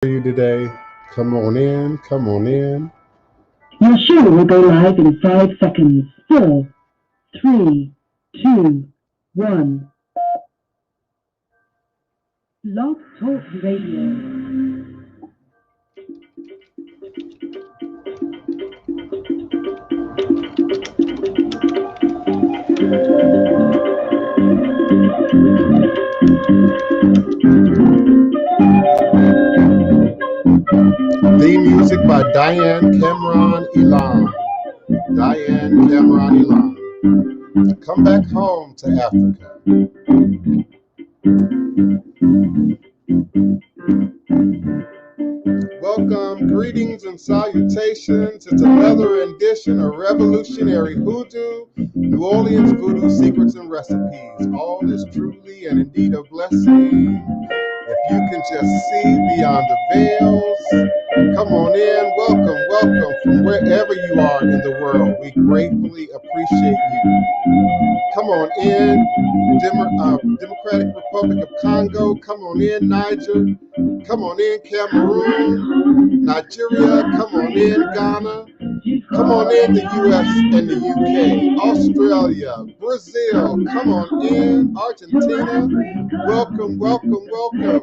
You today. Come on in, come on in. Your show will go live in 5 seconds. 4, 3, 2, 1. Love Talk Radio. Theme music by Diane Cameron Elam. Diane Cameron Elam. Come back home to Africa. Welcome, greetings and salutations. It's another edition of Revolutionary Hoodoo, New Orleans Voodoo Secrets and Recipes. All is truly and indeed a blessing. If you can just see beyond the veils, come on in. Welcome, welcome from wherever you are in the world. We gratefully appreciate you. Come on in, Democratic Republic of Congo. Come on in, Niger. Come on in, Cameroon, Nigeria. Come on in, Ghana. Come on in, the US and the UK, Australia, Brazil. Come on in, Argentina. Welcome, welcome, welcome.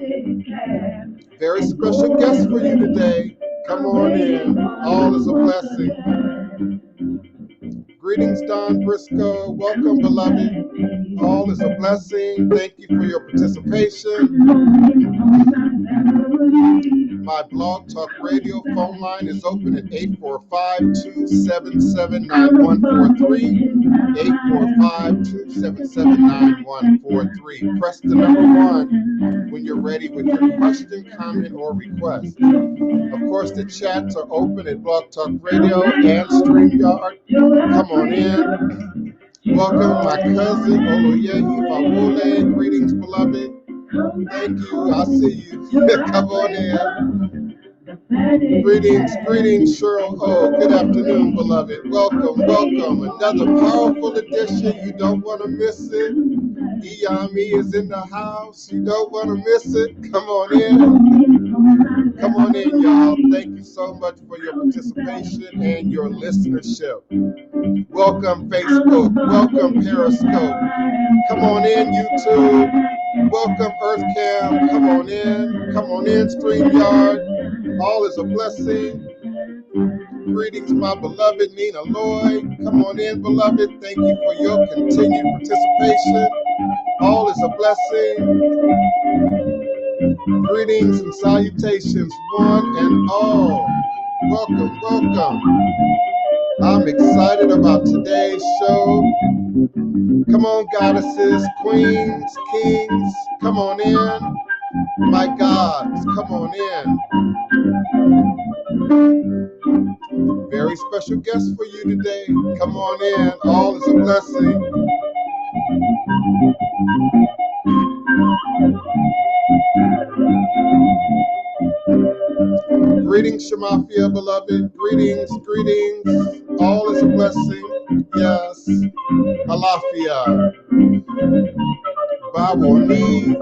Very special guest for you today. Come on in. All is a blessing. Greetings, Don Briscoe. Welcome, beloved. All is a blessing. Thank you for your participation. My Blog Talk Radio phone line is open at 845-277-9143. 845-277-9143. Press the number 1 when you're ready with your question, comment, or request. Of course, the chats are open at Blog Talk Radio and StreamYard. Come on in. Welcome, my cousin, Oloye, Ifawole. Greetings, beloved. Thank you. I see you. Come on in. Greetings, greetings, Cheryl. Oh, good afternoon, beloved. Welcome, welcome. Another powerful edition. You don't want to miss it. Iyami is in the house. You don't want to miss it. Come on in. Come on in, y'all. Thank you so much for your participation and your listenership. Welcome, Facebook. Welcome, Periscope. Come on in, YouTube. Welcome, EarthCam. Come on in. Come on in, StreamYard. All is a blessing. Greetings, my beloved Nina Lloyd. Come on in, beloved. Thank you for your continued participation. All is a blessing. Greetings and salutations, one and all. Welcome, welcome. I'm excited about today's show. Come on, goddesses, queens, kings, come on in. My gods, come on in. Very special guest for you today. Come on in. All is a blessing. Greetings, Shemafia, beloved. Greetings, greetings. All is a blessing. Yes. Alafia. Bawoni.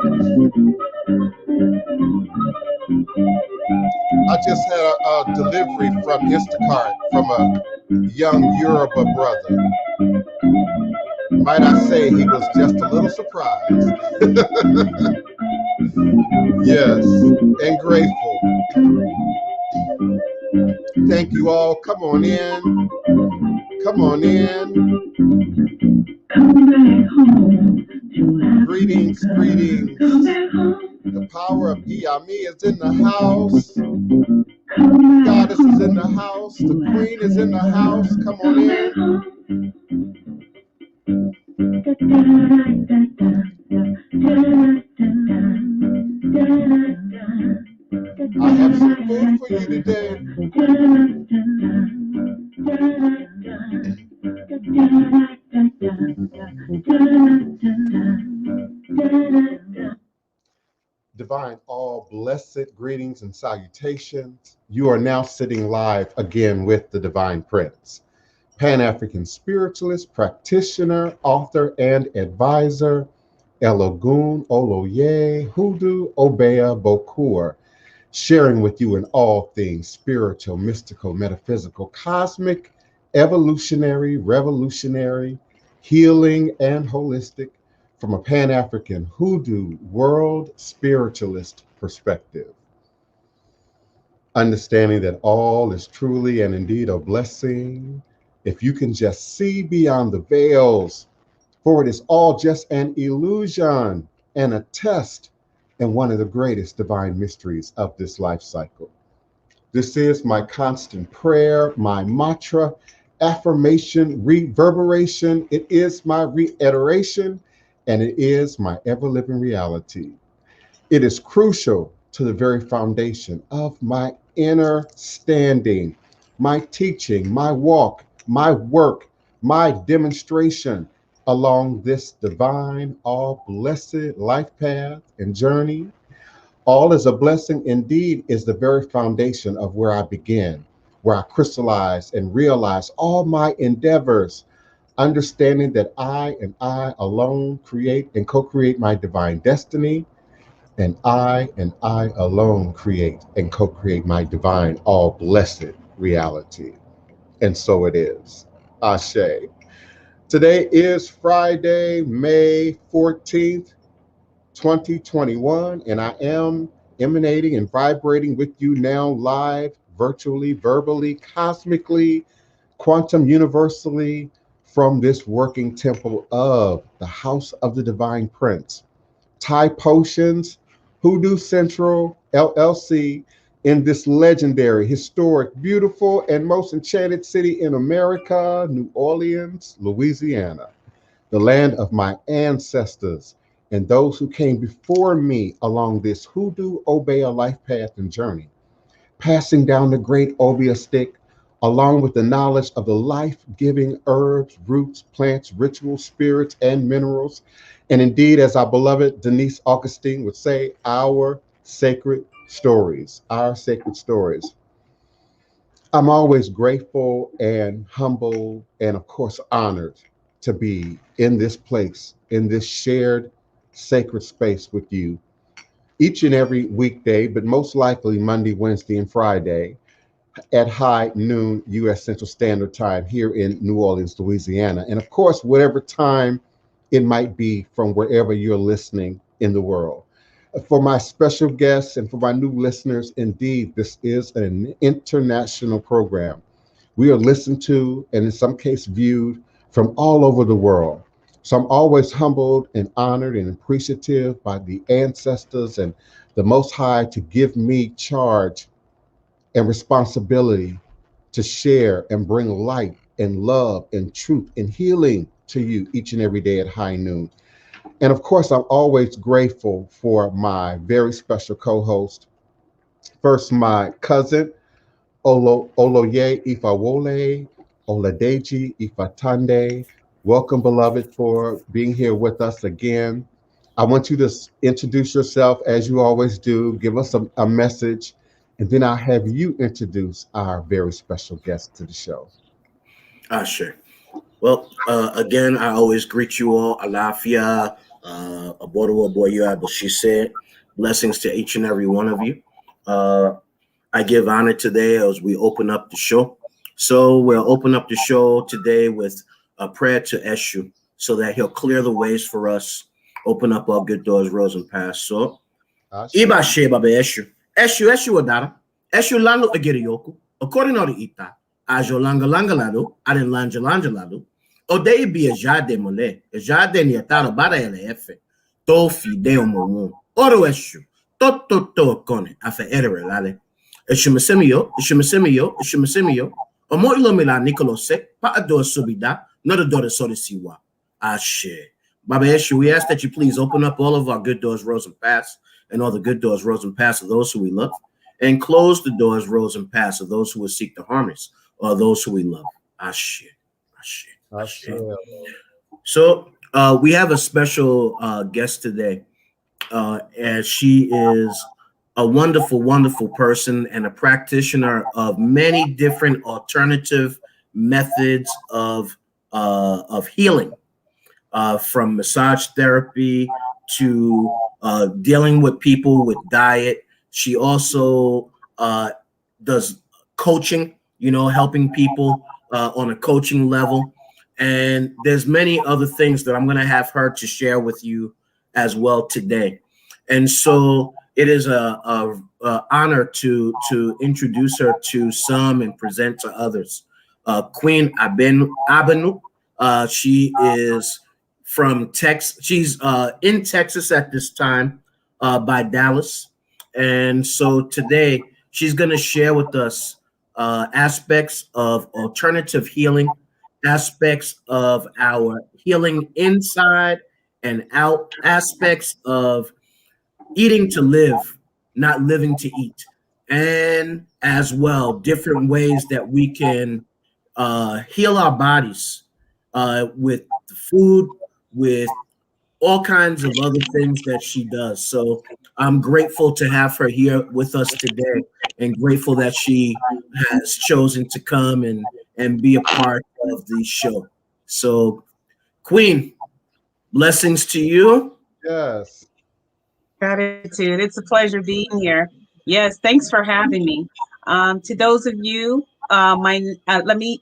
I just had a delivery from Instacart from a young Yoruba brother. Might I say he was just a little surprised. Yes, and grateful. Thank you all. Come on in. Come on in. Greetings, greetings. The power of Iyami is in the house. Goddess is in the house. The queen is in the house. Come on in. I have some food for you today. Divine, all blessed greetings and salutations. You are now sitting live again with the Divine Prince, Pan-African spiritualist, practitioner, author, and advisor, Elogun Oloye Hoodoo Obeya Bokur. sharing with you in all things spiritual, mystical, metaphysical, cosmic, evolutionary, revolutionary, healing, and holistic from a Pan-African Hoodoo world spiritualist perspective. Understanding that all is truly and indeed a blessing if you can just see beyond the veils, for it is all just an illusion and a test in one of the greatest divine mysteries of this life cycle. This is my constant prayer, my mantra, affirmation, reverberation. It is my reiteration, and it is my ever-living reality. It is crucial to the very foundation of my inner standing, my teaching, my walk, my work, my demonstration along this divine, all blessed life path and journey. All is a blessing indeed is the very foundation of where I begin, where I crystallize and realize all my endeavors, understanding that I and I alone create and co-create my divine destiny, and I alone create and co-create my divine, all blessed reality. And so it is. Ashe. Today is Friday, May 14th, 2021, and I am emanating and vibrating with you now live, virtually, verbally, cosmically, quantum universally from this working temple of the House of the Divine Prince, Thai Potions, Hoodoo Central, LLC, in this legendary, historic, beautiful, and most enchanted city in America, New Orleans, Louisiana, the land of my ancestors and those who came before me along this Hoodoo Obeah life path and journey, passing down the great Obeah stick along with the knowledge of the life-giving herbs, roots, plants, rituals, spirits, and minerals. And indeed, as our beloved Denise Augustine would say, our sacred stories, our sacred stories. I'm always grateful and humble and, of course, honored to be in this place, in this shared sacred space with you each and every weekday, but most likely Monday, Wednesday, and Friday at high noon U.S. Central Standard Time here in New Orleans, Louisiana. And of course, whatever time it might be from wherever you're listening in the world. For my special guests and for my new listeners, indeed, this is an international program. We are listened to and in some case viewed from all over the world. So I'm always humbled and honored and appreciative by the ancestors and the Most High to give me charge and responsibility to share and bring light and love and truth and healing to you each and every day at high noon. And of course, I'm always grateful for my very special co-host. First, my cousin, Oloye, Ifawole, Oladeji, Ifatande. Welcome, beloved, for being here with us again. I want you to introduce yourself as you always do, give us a message, and then I'll have you introduce our very special guest to the show. Sure. Well, again, I always greet you all. Alafia, Abodo Aboya, Boshise. Blessings to each and every one of you. I give honor today as we open up the show. So we'll open up the show today with a prayer to Eshu so that he'll clear the ways for us, open up our good doors, roads, and paths. So, Iba Sheba Eshu. Eshu Adara. Eshu Lalo Agirioku. According to the Ita, Ajo Langa Langa Lado, Aden Lanja Lanja Lado. Ode be a jade mole, a jade niataro bara LF. Tofi deo momo. Oro Eshu. Toto Kone, Afe Ere. Ishumasemio, Omo Ilomila Nicolose, Paador Subida, not a daughter Sodisiwa. Ashe. Baba Eshu, we ask that you please open up all of our good doors, roads, and paths, and all the good doors, roads, and paths of those who we love, and close the doors, roads, and paths of those who will seek to harm us, or those who we love. Ashe. Ashe. Ashe. So we have a special guest today, as she is a wonderful, wonderful person and a practitioner of many different alternative methods of healing, from massage therapy to dealing with people with diet. She also does coaching, helping people on a coaching level. And there's many other things that I'm going to have her to share with you as well today. And so it is a honor to introduce her to some and present to others. Queen Abenu. She is from Texas. She's in Texas at this time, by Dallas. And so today she's going to share with us aspects of alternative healing, aspects of our healing inside and out, aspects of eating to live, not living to eat, and as well different ways that we can heal our bodies with food, with all kinds of other things that she does. So I'm grateful to have her here with us today, and grateful that she has chosen to come and be a part of the show. So, Queen, blessings to you. Yes. Gratitude. It's a pleasure being here. Yes, thanks for having me. To those of you, let me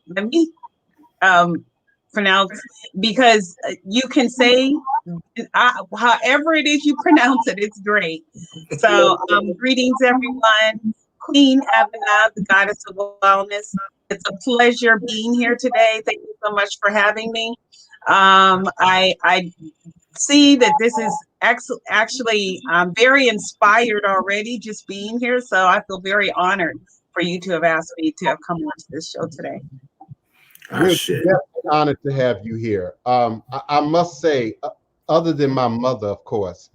pronounce, because you can say however it is you pronounce it, it's great. So greetings, everyone. Queen Abenu, the goddess of wellness. It's a pleasure being here today. Thank you so much for having me. I see that this is actually very inspired already just being here. So I feel very honored for you to have asked me to have come on to this show today. We're definitely honored to have you here. I must say, other than my mother, of course,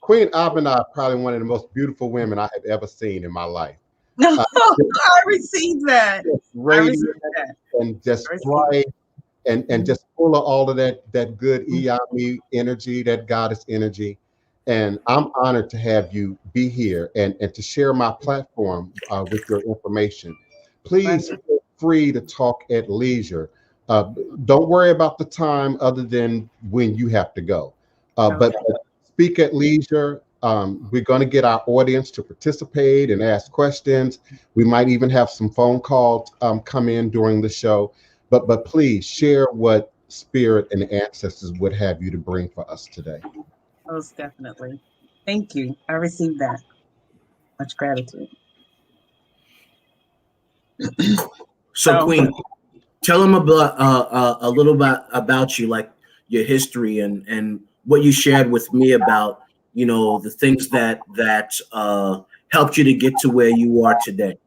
Queen Abenu is probably one of the most beautiful women I have ever seen in my life. I received that. Radiant and just bright and just full of all of that good Iyami energy, that goddess energy. And I'm honored to have you be here and to share my platform with your information. Please feel free to talk at leisure. Don't worry about the time other than when you have to go. But speak at leisure. We're going to get our audience to participate and ask questions. We might even have some phone calls come in during the show. But please share what spirit and ancestors would have you to bring for us today. Most definitely. Thank you. I received that. Much gratitude. So, Queen, tell them about a little bit about you, like your history and what you shared with me about, the things that helped you to get to where you are today.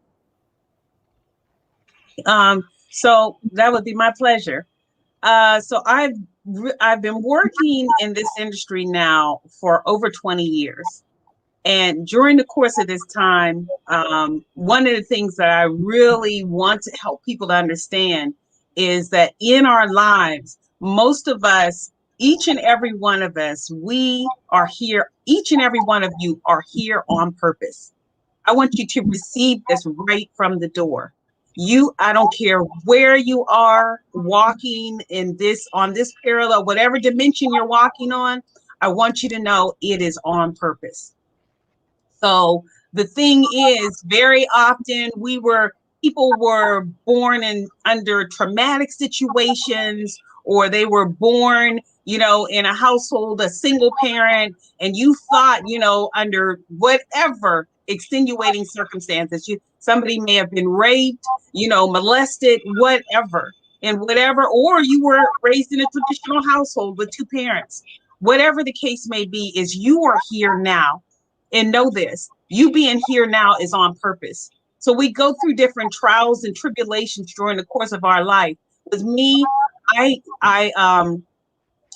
So that would be my pleasure. So I've been working in this industry now for over 20 years. And during the course of this time, one of the things that I really want to help people to understand is that in our lives, most of us, each and every one of us, we are here. Each and every one of you are here on purpose. I want you to receive this right from the door. I don't care where you are walking on this parallel, whatever dimension you're walking on, I want you to know it is on purpose. So the thing is, very often people were born under traumatic situations, or they were born, in a household, a single parent, and you thought, under whatever extenuating circumstances, somebody may have been raped, molested, whatever, or you were raised in a traditional household with two parents. Whatever the case may be, is you are here now. And know this, you being here now is on purpose. So we go through different trials and tribulations during the course of our life. With me, I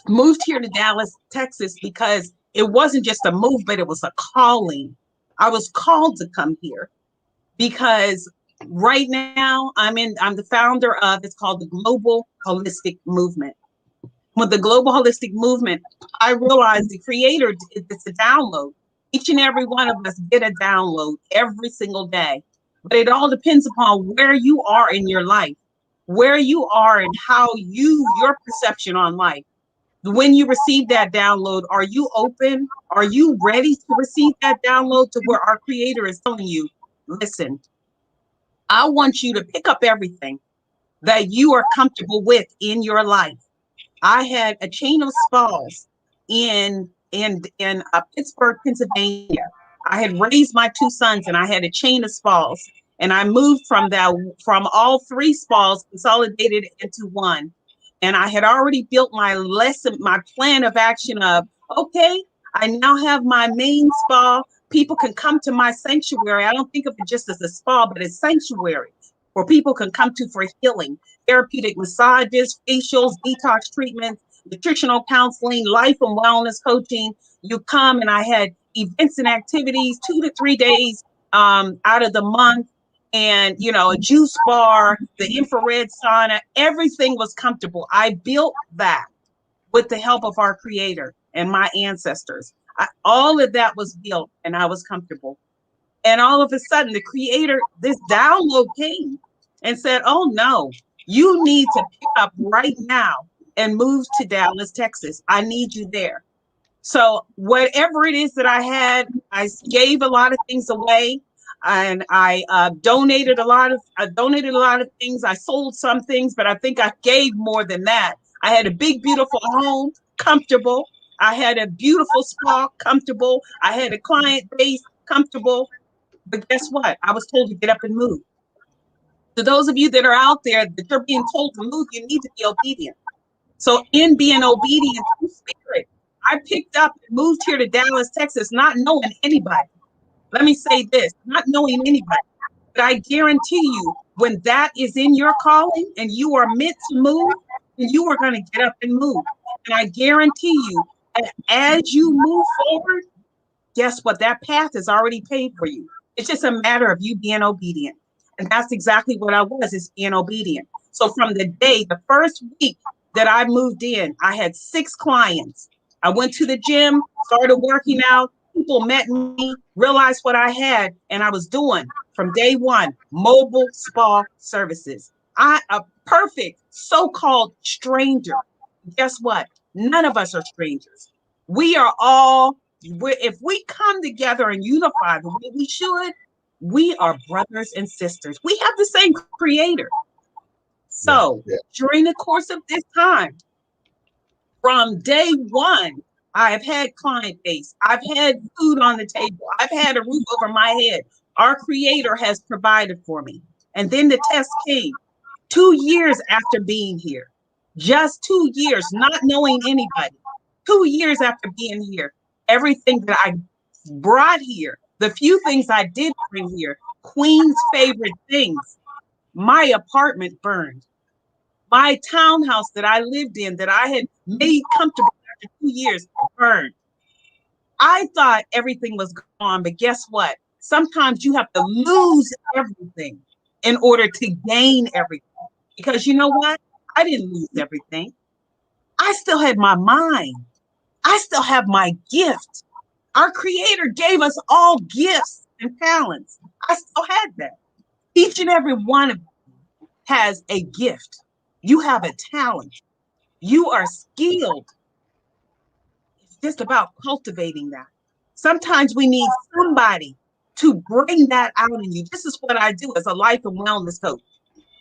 moved here to Dallas, Texas, because it wasn't just a move, but it was a calling. I was called to come here because right now I'm the founder of, it's called the Global Holistic Movement. With the Global Holistic Movement, I realized the creator, it's a download. Each and every one of us get a download every single day, but it all depends upon where you are in your life, where you are and how your perception on life. When you receive that download, are you open? Are you ready to receive that download to where our Creator is telling you, listen, I want you to pick up everything that you are comfortable with in your life. I had a chain of spas in Pittsburgh, Pennsylvania. I had raised my two sons, and I had a chain of spas, and I moved from all three spas, consolidated into one. And I had already built my plan of action of, okay, I now have my main spa. People can come to my sanctuary. I don't think of it just as a spa, but a sanctuary where people can come to for healing, therapeutic massages, facials, detox treatments, nutritional counseling, life and wellness coaching. You come, and I had events and activities 2 to 3 days out of the month, and a juice bar, the infrared sauna, everything was comfortable. I built that with the help of our Creator and my ancestors. All of that was built, and I was comfortable. And all of a sudden, the Creator, this download came and said, oh no, you need to pick up right now and move to Dallas, Texas. I need you there. So whatever it is that I had, I gave a lot of things away, and I donated a lot of things. I sold some things, but I think I gave more than that. I had a big, beautiful home, comfortable. I had a beautiful spa, comfortable. I had a client base, comfortable. But guess what? I was told to get up and move. To those of you that are out there that you're being told to move, you need to be obedient. So in being obedient to Spirit, I picked up and moved here to Dallas, Texas, not knowing anybody. Let me say this, not knowing anybody. But I guarantee you, when that is in your calling and you are meant to move, then you are going to get up and move. And I guarantee you, as you move forward, guess what? That path is already paid for you. It's just a matter of you being obedient. And that's exactly what I was, is being obedient. So from the first week that I moved in, I had 6 clients. I went to the gym, started working out. People met me, realized what I had, and I was doing from day one, mobile spa services. A perfect so-called stranger. Guess what? None of us are strangers. We are all, if we come together and unify the way we should, we are brothers and sisters. We have the same Creator. So during the course of this time, from day one, I have had client base. I've had food on the table. I've had a roof over my head. Our Creator has provided for me. And then the test came 2 years after being here. Just 2 years, not knowing anybody. 2 years after being here, everything that I brought here, the few things I did bring here, Queen's favorite things, my apartment burned. My townhouse that I lived in, that I had made comfortable after 2 years, burned. I thought everything was gone, but guess what? Sometimes you have to lose everything in order to gain everything. Because you know what? I didn't lose everything. I still had my mind. I still have my gift. Our Creator gave us all gifts and talents. I still had that. Each and every one of you has a gift. You have a talent. You are skilled. It's just about cultivating that. Sometimes we need somebody to bring that out in you. This is what I do as a life and wellness coach.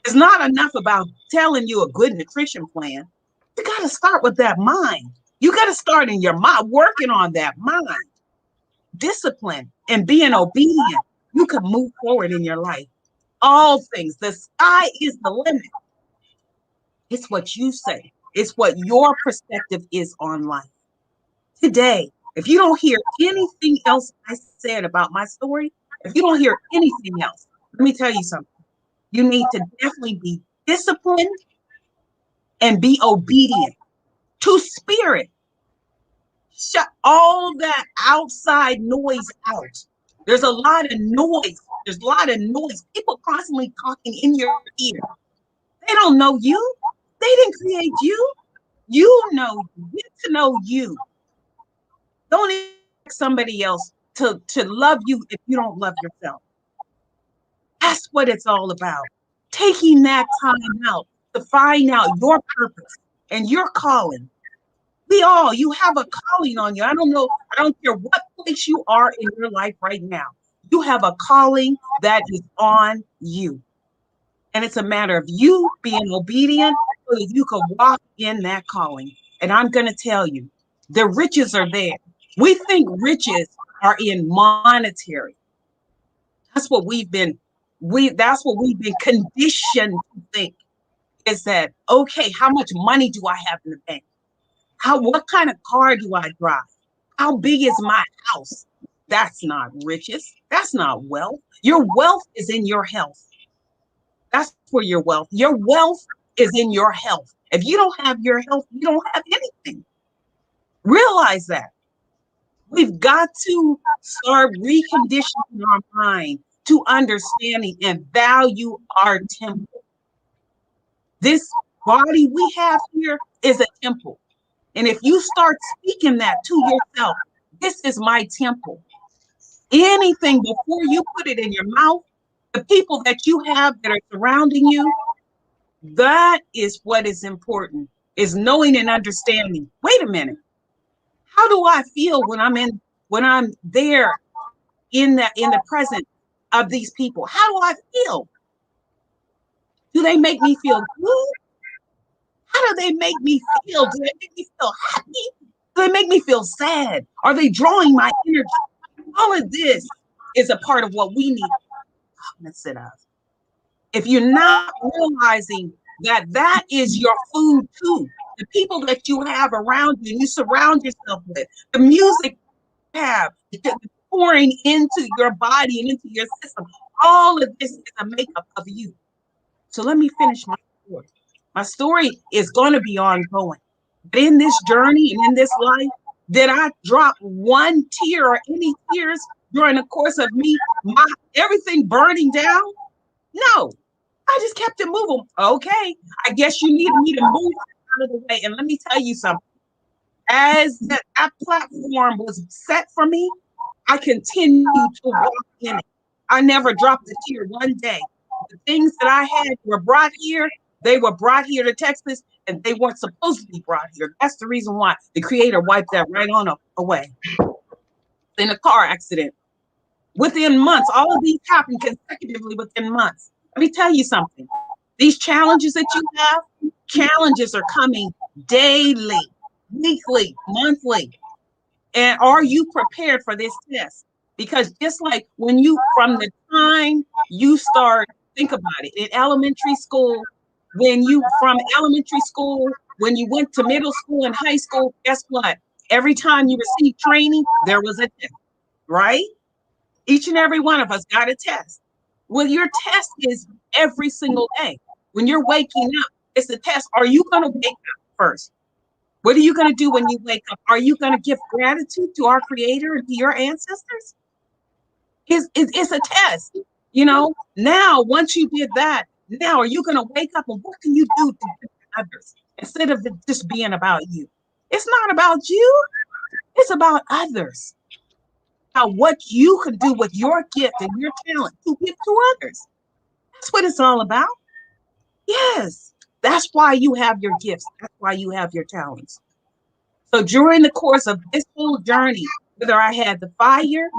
It's not enough about telling you a good nutrition plan. You got to start with that mind. You got to start in your mind, working on that mind. Discipline and being obedient. You can move forward in your life. All things. The sky is the limit. It's what you say. It's what your perspective is on life. Today, if you don't hear anything else I said about my story, if you don't hear anything else, let me tell you something. You need to definitely be disciplined and be obedient to Spirit. Shut all that outside noise out. There's a lot of noise. There's a lot of noise. People constantly talking in your ear. They don't know you. They didn't create you. You know you. Get to know you. Don't expect somebody else to love you if you don't love yourself. That's what it's all about. Taking that time out to find out your purpose and your calling. You have a calling on you. I don't care what place you are in your life right now. You have a calling that is on you. And it's a matter of you being obedient so that you can walk in that calling. And I'm going to tell you, the riches are there. We think riches are in monetary. That's what we've been conditioned to think, is that, okay, how much money do I have in the bank? What kind of car do I drive? How big is my house? That's not riches. That's not wealth. Your wealth is in your health. That's where your wealth is in your health. If you don't have your health, you don't have anything. Realize that. We've got to start reconditioning our mind to understanding and value our temple. This body we have here is a temple. And if you start speaking that to yourself, this is my temple. Anything before you put it in your mouth, the people that you have that are surrounding you, that is what is important, is knowing and understanding. Wait a minute. How do I feel when I'm there in the presence of these people? How do I feel? Do they make me feel good? How do they make me feel? Do they make me feel happy? Do they make me feel sad? Are they drawing my energy? All of this is a part of what we need. Let's sit up. If you're not realizing that that is your food too, the people that you have around you, and you surround yourself with, the music you have, pouring into your body and into your system, all of this is a makeup of you. So let me finish my story. My story is going to be ongoing. But in this journey and in this life, did I drop one tear or any tears during the course of me, everything burning down? No, I just kept it moving. Okay, I guess you needed me to move out of the way. And let me tell you something. As that platform was set for me, I continued to walk in it. I never dropped a tear one day. The things that I had were brought here. They were brought here to Texas, and they weren't supposed to be brought here. That's the reason why the Creator wiped that right on away. In a car accident. Within months, all of these happened consecutively within months. Let me tell you something. These challenges that you have, challenges are coming daily, weekly, monthly. And are you prepared for this test? Because just like from the time you start, think about it, in elementary school, when you went to middle school and high school, guess what? Every time you received training, there was a test, right? Each and every one of us got a test. Well, your test is every single day. When you're waking up, it's a test. Are you going to wake up first? What are you going to do when you wake up? Are you going to give gratitude to our Creator and to your ancestors? It's a test. Now, once you did that, now are you going to wake up and what can you do to give others instead of it just being about you? It's not about you. It's about others. About what you can do with your gift and your talent to give to others. That's what it's all about. Yes, that's why you have your gifts. That's why you have your talents. So during the course of this whole journey, whether I had the fire,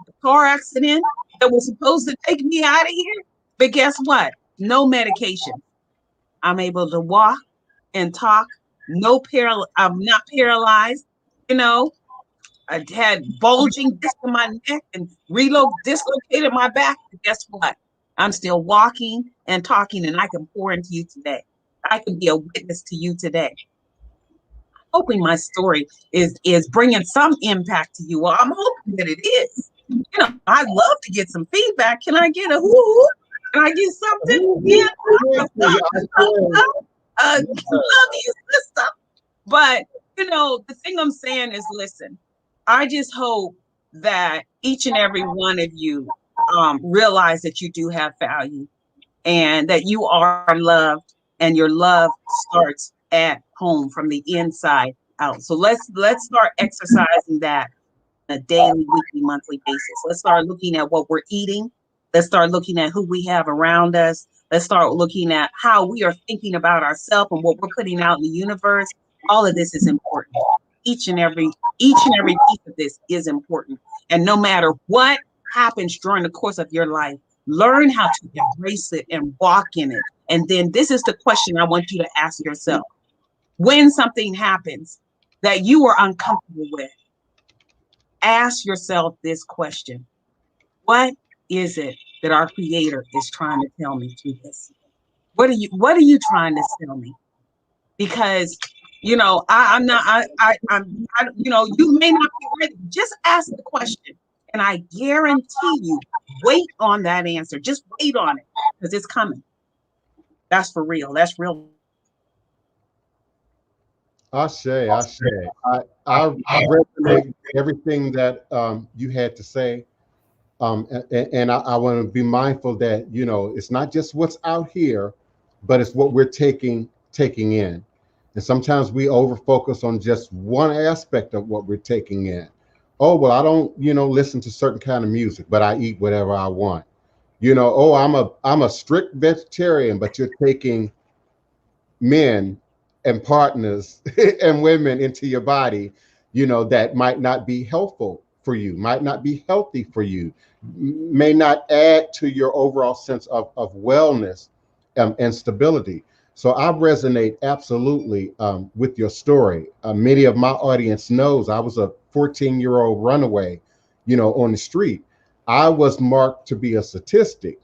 the car accident that was supposed to take me out of here, but guess what? No medication. I'm able to walk and talk. I'm not paralyzed. I had bulging disc in my neck and dislocated my back. But guess what? I'm still walking and talking, and I can pour into you today. I can be a witness to you today. Hoping my story is bringing some impact to you. Well, I'm hoping that it is. I'd love to get some feedback. Can I get a whoo? Can I get something? Yeah. Love you, sister. But, the thing I'm saying is, listen, I just hope that each and every one of you realize that you do have value and that you are loved, and your love starts at home from the inside out. So let's start exercising that on a daily, weekly, monthly basis. Let's start looking at what we're eating. Let's start looking at who we have around us. Let's start looking at how we are thinking about ourselves and what we're putting out in the universe. All of this is important. each and every piece of this is important. And no matter what happens during the course of your life, learn how to embrace it and walk in it. And then this is the question I want you to ask yourself. When something happens that you are uncomfortable with, ask yourself this question. What is it that our Creator is trying to tell me through this? What are you trying to tell me? Because you know, I'm you know, you may not be ready. Just ask the question. And I guarantee you, wait on that answer. Just wait on it, because it's coming. That's for real. That's real. Ashe. I resonate with everything that you had to say. And I want to be mindful that, you know, it's not just what's out here, but it's what we're taking in. And sometimes we over focus on just one aspect of what we're taking in. Oh, well, I don't, you know, listen to certain kind of music, but I eat whatever I want. You know, oh, I'm a strict vegetarian, but you're taking men and partners and women into your body, you know, that might not be helpful for you, might not be healthy for you, may not add to your overall sense of wellness and stability. So I resonate absolutely with your story. Many of my audience knows I was a 14-year-old runaway, you know, on the street. I was marked to be a statistic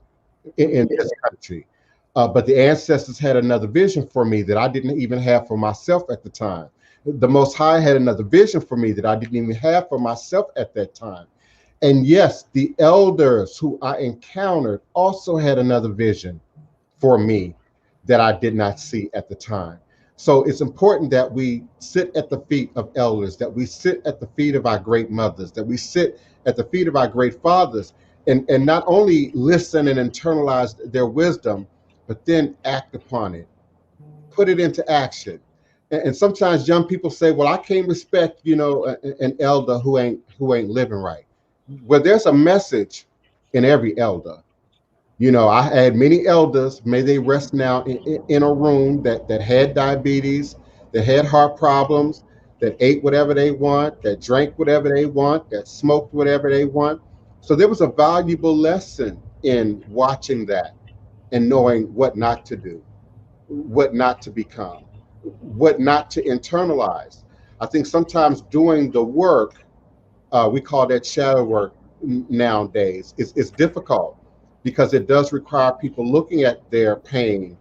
in this country. But the ancestors had another vision for me that I didn't even have for myself at the time. The Most High had another vision for me that I didn't even have for myself at that time. And yes, the elders who I encountered also had another vision for me that I did not see at the time. So it's important that we sit at the feet of elders, that we sit at the feet of our great mothers, that we sit at the feet of our great fathers, and not only listen and internalize their wisdom, but then act upon it, put it into action. And sometimes young people say, well, I can't respect, you know, an elder who ain't living right. Well, there's a message in every elder. You know, I had many elders, may they rest now, in a room that had diabetes, that had heart problems, that ate whatever they want, that drank whatever they want, that smoked whatever they want. So there was a valuable lesson in watching that and knowing what not to do, what not to become, what not to internalize. I think sometimes doing the work, we call that shadow work nowadays, it's difficult because it does require people looking at their pain,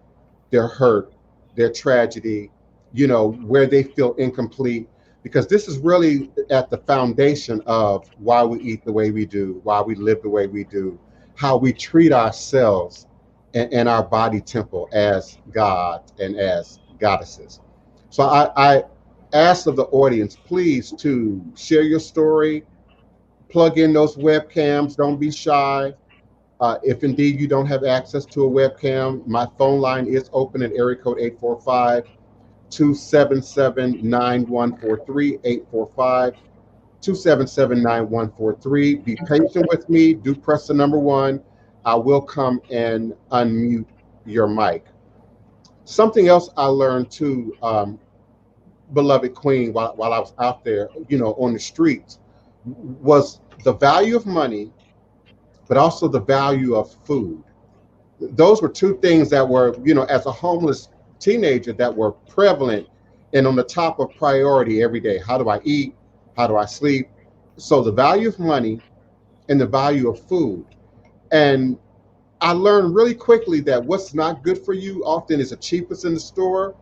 their hurt, their tragedy, you know, where they feel incomplete, because this is really at the foundation of why we eat the way we do, why we live the way we do, how we treat ourselves and our body temple as God and as goddesses. So I ask of the audience, please, to share your story, plug in those webcams, don't be shy. If indeed you don't have access to a webcam, my phone line is open at area code 845-277-9143, 845-277-9143. Be patient with me, do press the number 1. I will come and unmute your mic. Something else I learned too, beloved Queen, while I was out there, you know, on the streets, was the value of money, but also the value of food. Those were two things that were, you know, as a homeless teenager, that were prevalent and on the top of priority every day. How do I eat? How do I sleep? So the value of money and the value of food. And I learned really quickly that what's not good for you often is the cheapest in the store.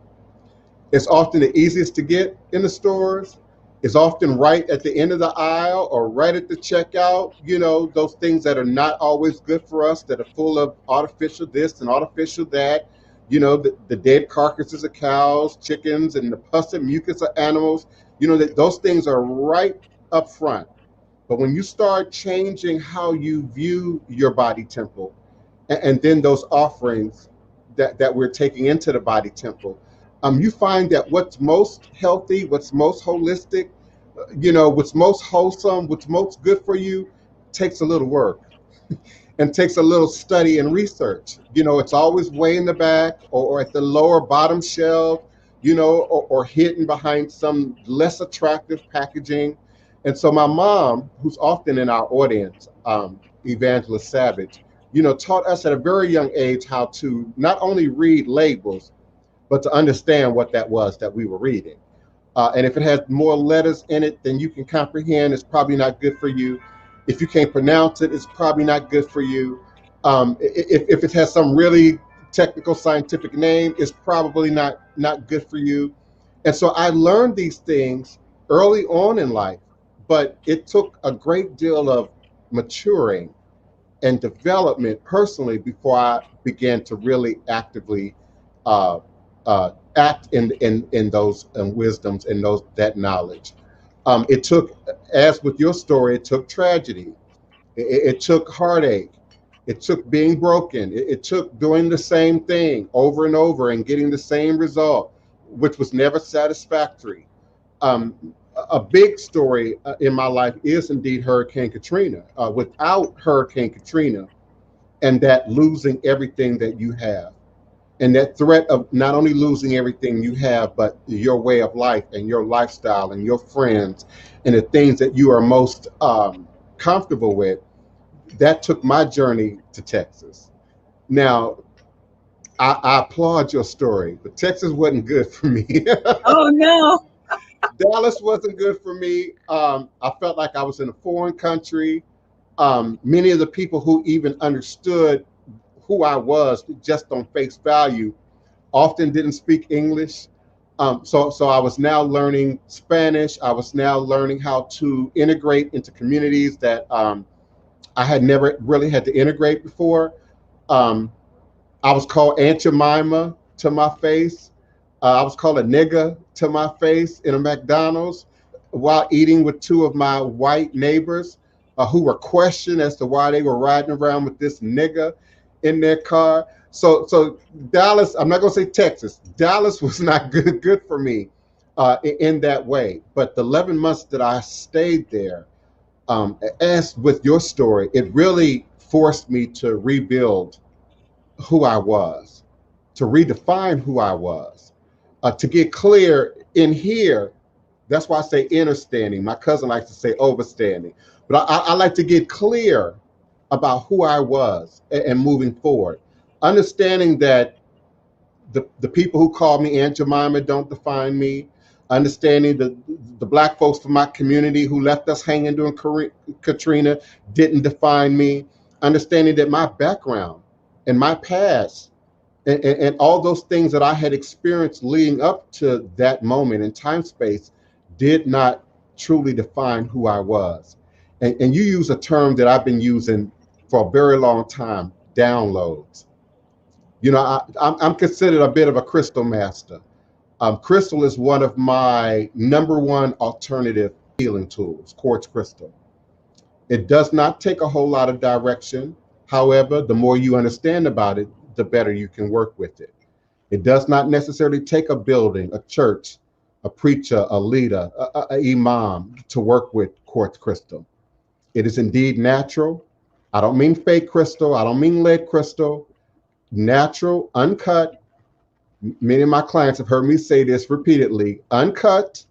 It's often the easiest to get in the stores. It's often right at the end of the aisle or right at the checkout. You know, those things that are not always good for us, that are full of artificial this and artificial that. You know, the dead carcasses of cows, chickens, and the pus and mucus of animals. You know, that those things are right up front. But when you start changing how you view your body temple, and then those offerings that we're taking into the body temple, you find that what's most healthy, what's most holistic, you know, what's most wholesome, what's most good for you, takes a little work and takes a little study and research. You know, it's always way in the back or at the lower bottom shelf, you know, or hidden behind some less attractive packaging. And so my mom, who's often in our audience, Evangelist Savage, you know, taught us at a very young age how to not only read labels, but to understand what that was that we were reading. And if it has more letters in it than you can comprehend, it's probably not good for you. If you can't pronounce it, it's probably not good for you. If it has some really technical scientific name, it's probably not good for you. And so I learned these things early on in life, but it took a great deal of maturing and development personally before I began to really actively uh, act in those wisdoms and that knowledge. It took, as with your story, it took tragedy. It took heartache. It took being broken. It took doing the same thing over and over and getting the same result, which was never satisfactory. A big story in my life is indeed Hurricane Katrina. Without Hurricane Katrina and that losing everything that you have, and that threat of not only losing everything you have, but your way of life and your lifestyle and your friends and the things that you are most comfortable with, that took my journey to Texas. Now, I applaud your story, but Texas wasn't good for me. Oh no. Dallas wasn't good for me. I felt like I was in a foreign country. Many of the people who even understood who I was just on face value often didn't speak English. So I was now learning Spanish. I was now learning how to integrate into communities that I had never really had to integrate before. I was called Aunt Jemima to my face. I was called a nigga to my face in a McDonald's while eating with two of my white neighbors who were questioned as to why they were riding around with this nigga in their car. So Dallas, I'm not gonna say Texas, Dallas was not good for me in that way. But the 11 months that I stayed there, as with your story, it really forced me to rebuild who I was, to redefine who I was, to get clear in here. That's why I say understanding. My cousin likes to say overstanding, but I like to get clear about who I was and moving forward. Understanding that the people who call me Aunt Jemima don't define me. Understanding the black folks from my community who left us hanging during Katrina didn't define me. Understanding that my background and my past and all those things that I had experienced leading up to that moment in time space did not truly define who I was. And you use a term that I've been using for a very long time, downloads. You know, I'm considered a bit of a crystal master. Crystal is one of my #1 alternative healing tools, Quartz Crystal. It does not take a whole lot of direction. However, the more you understand about it, the better you can work with it. It does not necessarily take a building, a church, a preacher, a leader, a imam to work with Quartz Crystal. It is indeed natural. I don't mean fake crystal. I don't mean lead crystal. Natural, uncut. Many of my clients have heard me say this repeatedly: uncut,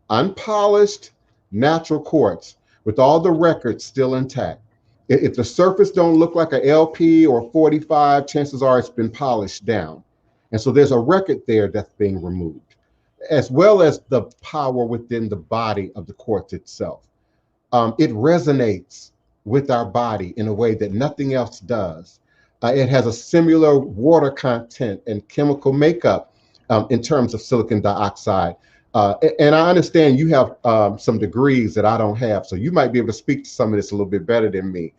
unpolished, natural quartz with all the records still intact. If the surface don't look like a LP or 45, chances are it's been polished down. And so there's a record there that's being removed, as well as the power within the body of the quartz itself. It resonates with our body in a way that nothing else does. It has a similar water content and chemical makeup in terms of silicon dioxide. And I understand you have some degrees that I don't have, so you might be able to speak to some of this a little bit better than me.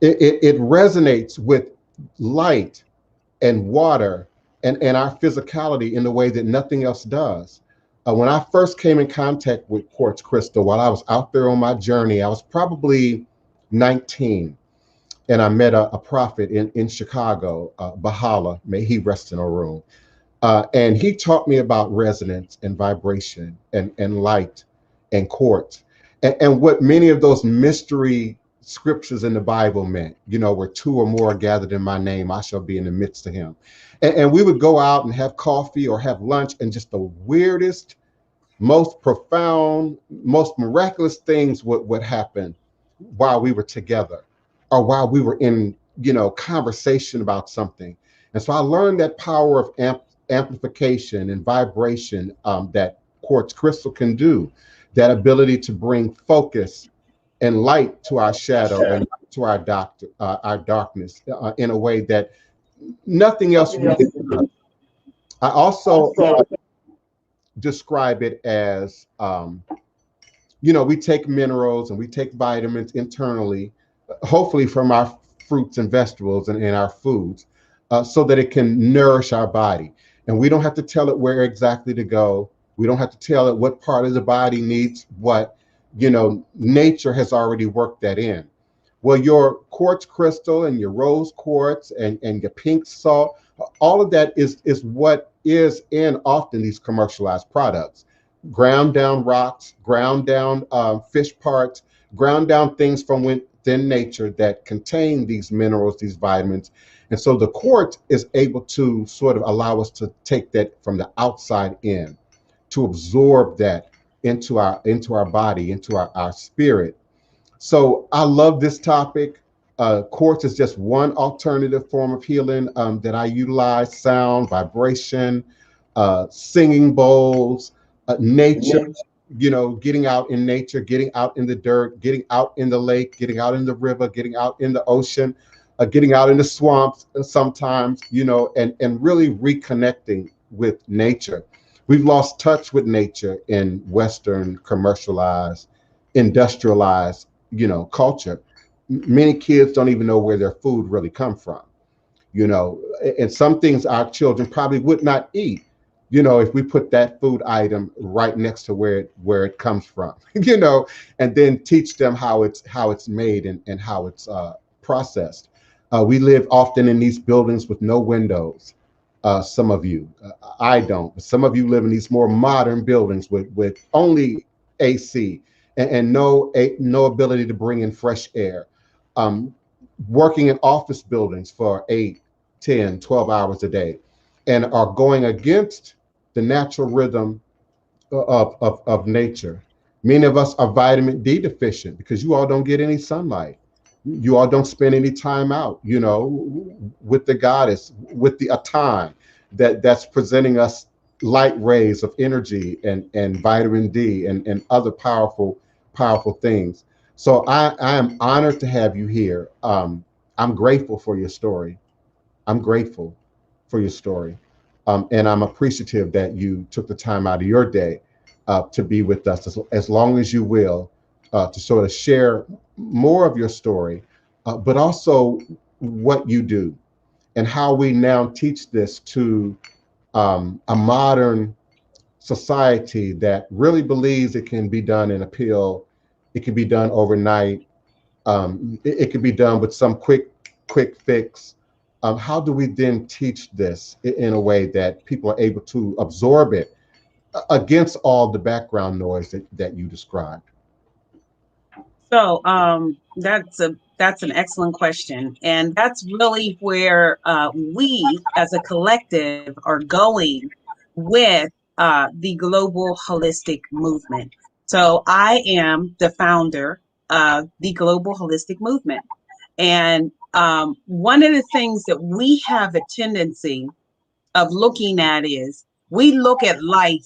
It resonates with light and water and our physicality in a way that nothing else does. When I first came in contact with Quartz Crystal, while I was out there on my journey, I was probably 19. And I met a prophet in Chicago, Bahala, may he rest in a room. And he taught me about resonance and vibration and light and quartz and what many of those mystery scriptures in the Bible meant, you know, where two or more are gathered in my name, I shall be in the midst of him. And we would go out and have coffee or have lunch, and just the weirdest, most profound, most miraculous things would happen while we were together, or while we were in, you know, conversation about something. And so I learned that power of amplification and vibration that Quartz Crystal can do, that ability to bring focus and light to our shadow and to our darkness in a way that nothing else really does. I also describe it as, you know, we take minerals and we take vitamins internally, hopefully from our fruits and vegetables and in our foods, so that it can nourish our body. And we don't have to tell it where exactly to go. We don't have to tell it what part of the body needs what. You know, nature has already worked that in. Well, your quartz crystal and your rose quartz and your pink salt, all of that is what is in often these commercialized products. Ground down rocks, ground down fish parts, ground down things from within nature that contain these minerals, these vitamins. And so the quartz is able to sort of allow us to take that from the outside in, to absorb that into our body, into our spirit. So I love this topic. Quartz is just one alternative form of healing that I utilize: sound, vibration, singing bowls, nature, you know, getting out in nature, getting out in the dirt, getting out in the lake, getting out in the river, getting out in the ocean, getting out in the swamps sometimes, you know, and really reconnecting with nature. We've lost touch with nature in Western commercialized, industrialized, you know, culture. Many kids don't even know where their food really come from, you know, and some things our children probably would not eat, you know, if we put that food item right next to where it comes from, you know, and then teach them how it's made and how it's processed. We live often in these buildings with no windows. Some of you, I don't, but some of you live in these more modern buildings with only AC and no ability to bring in fresh air. Working in office buildings for 8, 10, 12 hours a day, and are going against the natural rhythm of nature. Many of us are vitamin D deficient because you all don't get any sunlight. You all don't spend any time out, you know, with the goddess, with the Otun that's presenting us light rays of energy and vitamin D and other powerful things. So I am honored to have you here. I'm grateful for your story. I'm grateful for your story. And I'm appreciative that you took the time out of your day to be with us as long as you will, to sort of share more of your story, but also what you do and how we now teach this to a modern society that really believes it can be done in a pill. It can be done overnight. It can be done with some quick fix. How do we then teach this in a way that people are able to absorb it against all the background noise that you described? So that's an excellent question, and that's really where we as a collective are going with the global holistic movement. So I am the founder of the global holistic movement, and one of the things that we have a tendency of looking at is we look at life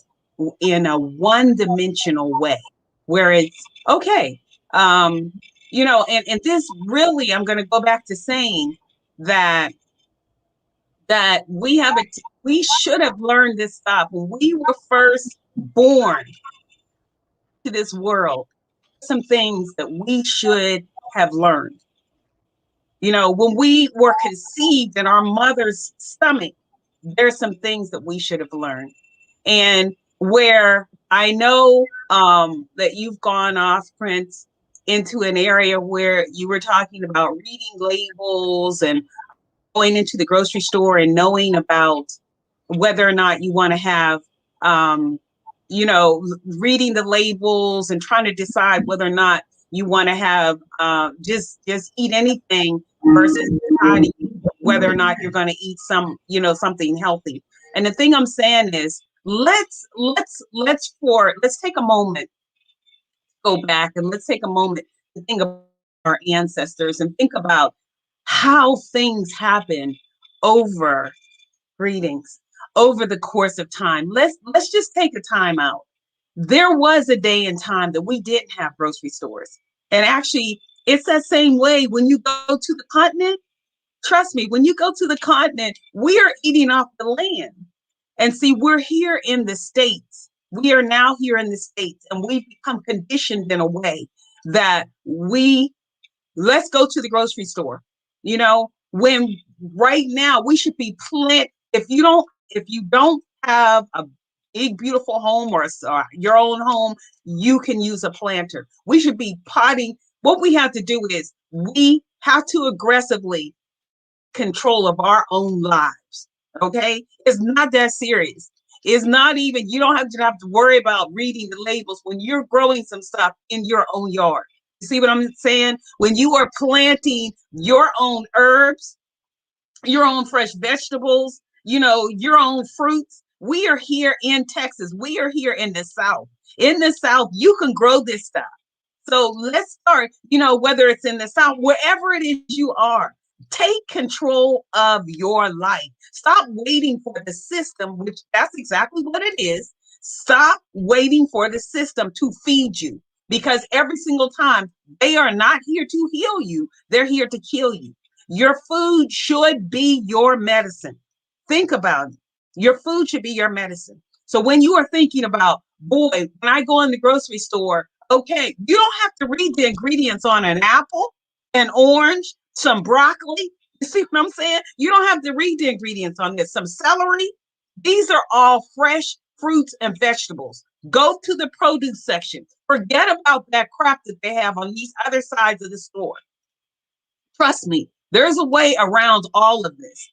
in a one-dimensional way, where it's okay. You know, and this really, I'm going to go back to saying that we should have learned this stuff when we were first born to this world. Some things that we should have learned. You know, when we were conceived in our mother's stomach, there's some things that we should have learned. And where I know that you've gone off, Prince, into an area where you were talking about reading labels and going into the grocery store and knowing about whether or not you want to have, you know, reading the labels and trying to decide whether or not You want to have just eat anything versus deciding whether or not you're going to eat something healthy. And the thing I'm saying is, let's take a moment, go back, and let's take a moment to think about our ancestors and think about how things happen over over the course of time. Let's just take a time out. There was a day and time that we didn't have grocery stores. And actually, it's that same way when you go to the continent. Trust me, when you go to the continent, we are eating off the land. And see, we're here in the States. We are now here in the States, and we've become conditioned in a way that let's go to the grocery store. When right now we should be if you don't have a big, beautiful home or your own home, you can use a planter. We should be potting. What we have to do is we have to aggressively control of our own lives. Okay. It's not that serious. It's not even, you don't have to worry about reading the labels when you're growing some stuff in your own yard. You see what I'm saying? When you are planting your own herbs, your own fresh vegetables, your own fruits. We are here in Texas. We are here in the South. In the South, you can grow this stuff. So let's start, whether it's in the South, wherever it is you are, take control of your life. Stop waiting for the system, which that's exactly what it is. Stop waiting for the system to feed you, because every single time they are not here to heal you. They're here to kill you. Your food should be your medicine. Think about it. Your food should be your medicine. So when you are thinking about, boy, when I go in the grocery store, okay, you don't have to read the ingredients on an apple, an orange, some broccoli. You see what I'm saying? You don't have to read the ingredients on this. Some celery. These are all fresh fruits and vegetables. Go to the produce section. Forget about that crap that they have on these other sides of the store. Trust me, there's a way around all of this.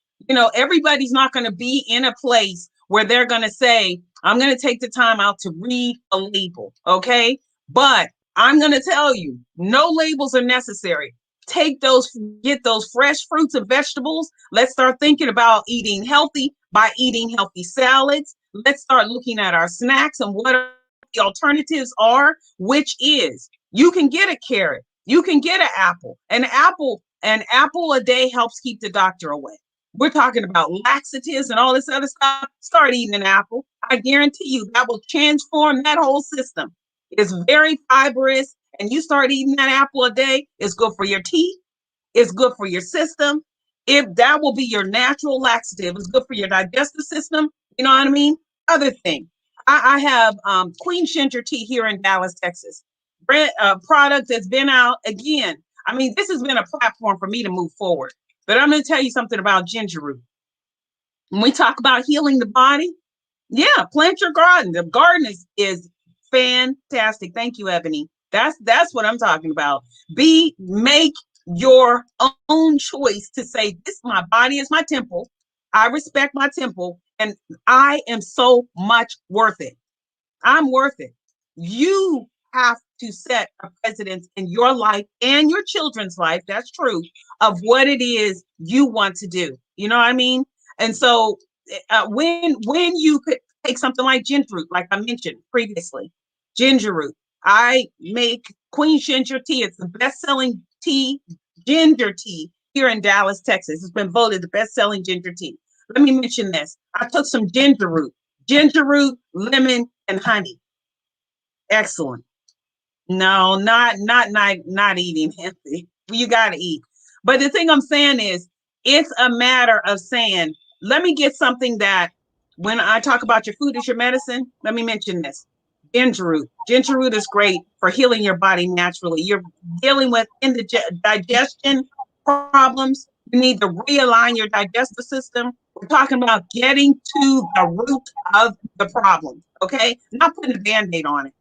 Everybody's not going to be in a place where they're going to say, I'm going to take the time out to read a label. Okay. But I'm going to tell you, no labels are necessary. Get those fresh fruits and vegetables. Let's start thinking about eating healthy by eating healthy salads. Let's start looking at our snacks and what the alternatives are, which is you can get a carrot. You can get an apple. An apple a day helps keep the doctor away. We're talking about laxatives and all this other stuff. Start eating an apple. I guarantee you that will transform that whole system. It's very fibrous, and you start eating that apple a day. It's good for your teeth. It's good for your system. If that will be your natural laxative, it's good for your digestive system. You know what I mean? Other thing, I have Queen Ginger tea here in Dallas, Texas. Product that's been out again. I mean, this has been a platform for me to move forward. But I'm going to tell you something about Gingerroot. When we talk about healing the body, yeah, plant your garden. The garden is fantastic. Thank you, Ebony. That's what I'm talking about. Make your own choice to say, my body is my temple. I respect my temple, and I am so much worth it. I'm worth it. You have to set a precedence in your life and your children's life, that's true, of what it is you want to do. You know what I mean? And so when you could take something like Gingerroot, like I mentioned previously, Gingerroot, I make Queen Ginger tea. It's the best-selling ginger tea here in Dallas, Texas. It's been voted the best-selling ginger tea. Let me mention this. I took some Gingerroot, lemon, and honey. Excellent. No, not eating healthy. You got to eat. But the thing I'm saying is, it's a matter of saying, let me get something that when I talk about your food is your medicine, let me mention this. Gingerroot. Gingerroot is great for healing your body naturally. You're dealing with digestion problems. You need to realign your digestive system. We're talking about getting to the root of the problem, okay? Not putting a Band-Aid on it.